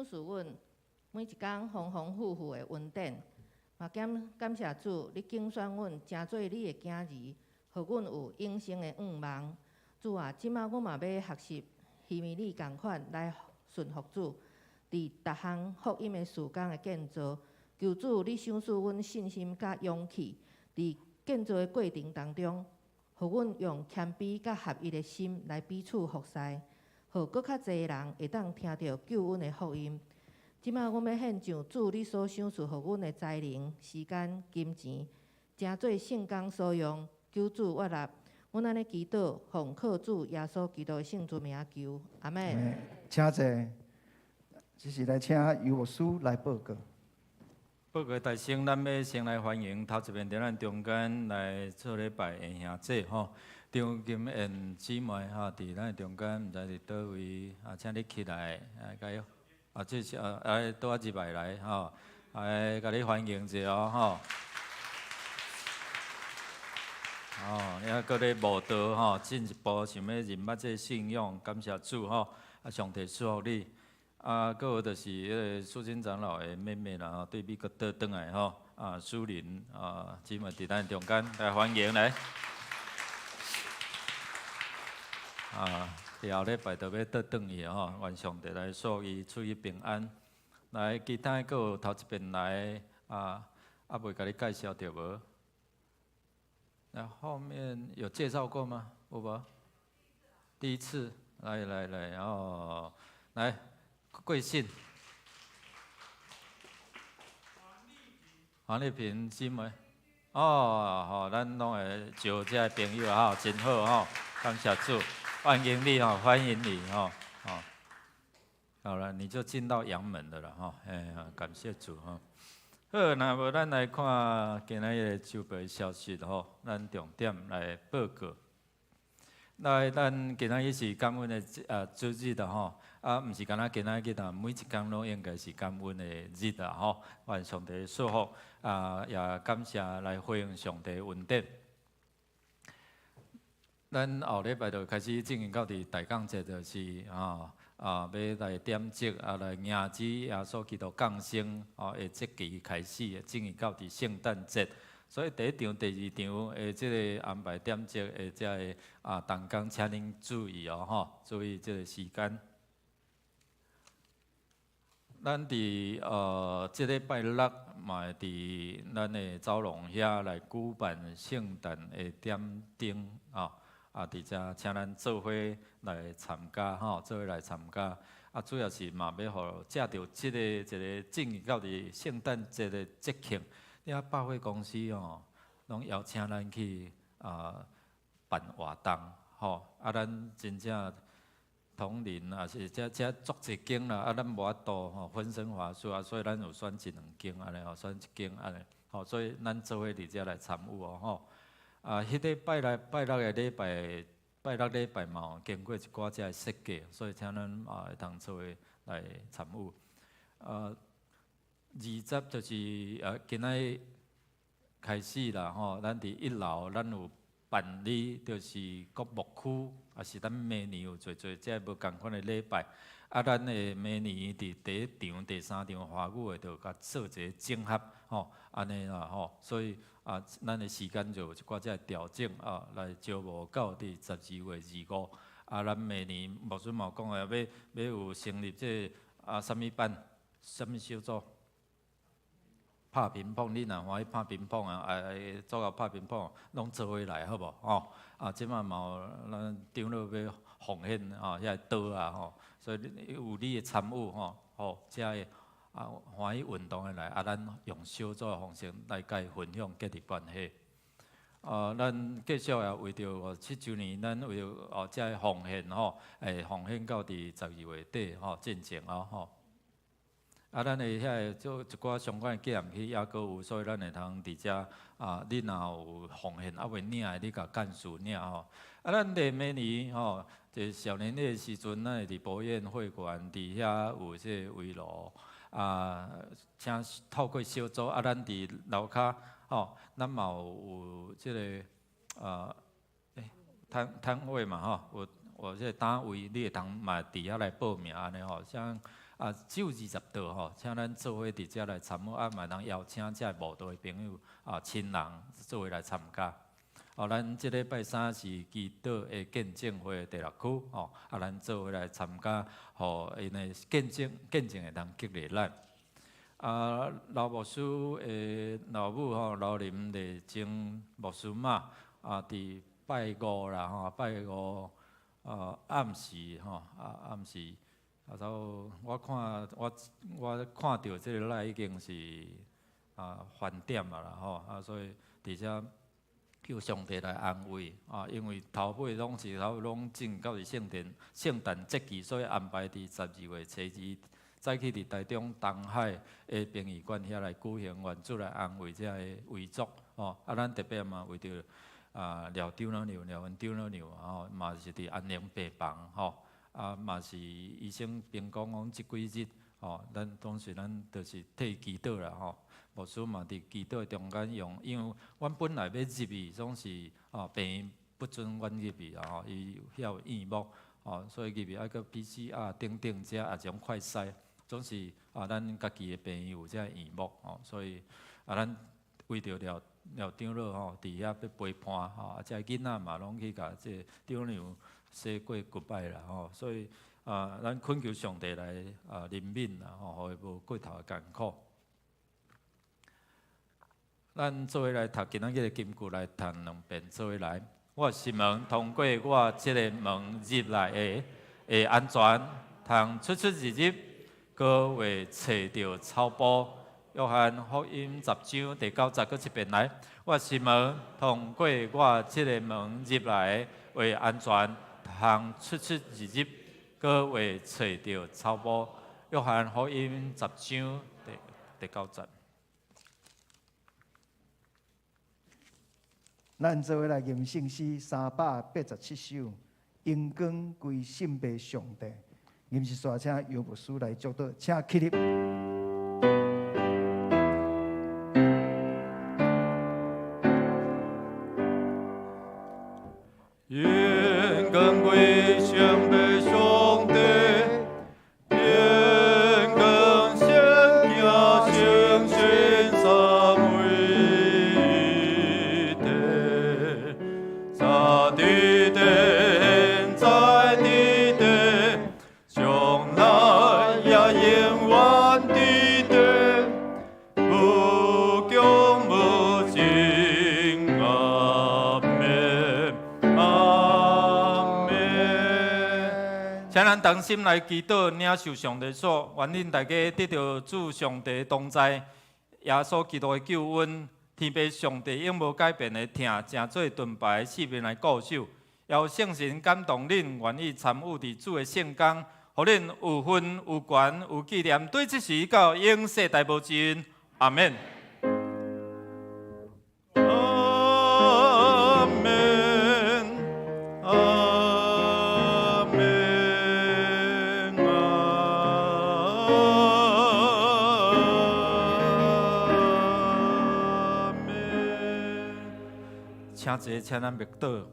事阮每一工丰丰富富的恩典，嘛感谢主，你竞选阮成做你的囝儿，互阮有永生的愿望。主啊，即马阮嘛要学习希米利共款来顺服主，伫逐项福音的事工的建造，求主你赏赐阮信心甲勇气，伫建造的过程当中，互阮用谦卑甲合一的心来彼此服侍，互搁较侪人会当听到救恩的福音。即马阮要献上主你所赏赐互阮的才能、时间、金钱，诚做圣工所用，求主悦纳。阮安尼祈祷，奉靠主耶稣基督的圣主名求，阿门。请坐，这是来请由牧师来报告。报告大圣，咱要先来欢迎头一面伫咱中间来做礼拜的兄弟吼，张金燕姊妹吼，伫咱中间，毋知伫倒位请你起来，加油！这是倒入来来吼，甲你欢迎一下吼。也搁咧慕道吼，进一步想要认捌这信仰，感谢主吼，上帝祝福你。搁有就是迄个苏金长老的妹妹啦，对美国倒转来吼，苏林姊妹伫咱中间来欢迎来。第后礼拜就要倒转去吼，愿上帝来祝伊赐伊平安。来，其他搁有头一遍来未甲你介绍着无？那后面有介绍过吗？有无？第一次，来，然后来贵姓？黄丽萍姊妹。好，咱拢会招这朋友吼，真好吼，感谢主，欢迎你吼，欢迎你吼，好了，你就进到阳门的了吼，感谢主吼。好，那无咱来看今仔日周报消息吼，咱重点来报告。来，咱今仔日是感恩的主日的吼，毋是干那今仔日啊，每一天拢应该是感恩的日啊吼，愿上帝祝福也感谢来回应上帝恩典。咱后礼拜就开始进行到伫大港节，就是要来点烛来迎接耶稣基督降生的节期开始，进行到伫圣诞节。所以第一场、第二场的即个安排点烛的这个同工，请您注意吼，注意即个时间。咱伫即礼拜六嘛会伫咱的走廊遐来举办圣诞的点灯伫遮请咱做伙来参加吼，做伙来参加。主要是嘛要互借着即个一个进行到伫圣诞节的节庆，遐百货公司拢邀请咱去办活动吼。咱真正同仁是遮足一间啦，咱无法度分身乏术所以咱有选一两间安尼选一间安尼所以咱做伙伫遮来参与吼。迄个拜六的礼拜嘛，经过一寡遮设计，所以请咱会当做伙来参与。20就是今仔开始啦吼，咱伫1楼咱有办理，就是国牧区，也是咱明年有做这无共款的礼拜。咱的明年伫第1场、第3场华语的，就甲做一个整合吼，安尼啦吼，所以咱的时间就有一寡只调整来招募到伫12月25。咱明年牧师嘛讲的，要有成立这啥物班、啥物小组。拍乒乓，你若欢喜拍乒乓做到拍乒乓，拢做伙来好无？即摆嘛有咱长老要奉献遐刀所以有你的参与遮个欢喜运动的来，咱用小组的方式来甲伊分享建立关系。咱继续也为着7周年，咱为着遮个奉献奉献到伫12月底进前咱的遐做一寡相关的纪念碑也阁有，所以咱会通伫遮你若有奉献未领的，你甲干事领咱伫明年就是少年日的时阵，咱会伫博宴会馆伫遐有这围炉请透过小组咱伫楼骹咱嘛有这个摊位嘛有这个单位，你会通嘛伫遐来报名安尼像。只有20桌吼，请咱做伙伫遮来参与，嘛通邀请遮慕道的朋友亲人做伙来参加。咱即礼拜三是基督的见证会第6区咱做伙来参加，互因的见证会当激励咱。老牧师的老母老林丽晶牧师妈伫拜五啦拜五暗时暗时我看到即个已经是翻点啦所以伫遮叫上帝来安慰因为头尾拢进到是圣诞节期，所以安排伫12月初2再去伫台中东海的殡仪馆遐来举行愿主来安慰遮个遗族咱特别嘛为着廖张老娘、廖文张老娘嘛是伫安宁病房嘛是医生评讲即几日咱当时就是替祈祷啦牧师嘛伫祈祷中间用，因为阮本来要入去，总是病院不准阮入去伊遐有义务所以入去个 PCR 等遮也种快筛，总是咱家己的病院有遮义务所以咱为着廖长老伫遐要陪伴遮囡仔嘛拢去甲即长娘说过 goodbye 啦所以咱恳求上帝来怜悯啦互伊无过头的艰苦。咱做伙来读今仔日的金句来谈2遍，做伙来。我是门，通过我即个门入来的，会安全，通出入，各会找到草埔。约翰福音10章第9节搁一遍来。我是门，通过我即个门入来的，会安全，通出入，各会找到草埔。约翰福音10章第9节。咱做伙来念圣诗387首，荣光归圣父上帝。念是煞请姚牧师来祝祷，请起立。荣光归圣父上帝，荣光圣行圣神三位一体，在地的在地的，将来也永远地的，不共无尽阿门阿门。请咱同心来祈祷，领受上帝所，愿恁大家得到主上帝同在，耶稣基督的救恩。天父上帝永无改变的疼，正做盾牌四面来固守，也有圣神感动恁，愿意参与伫主的圣工，互恁有分有权有纪念，对这时到永世大无尽。阿门。阿门。阿门。阿门。请坐，请咱默祷。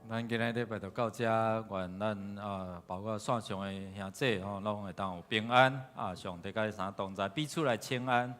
咱今日礼拜就到遮，愿咱包括线上的兄弟拢会当有平安上帝甲伊相同在，彼此来请安。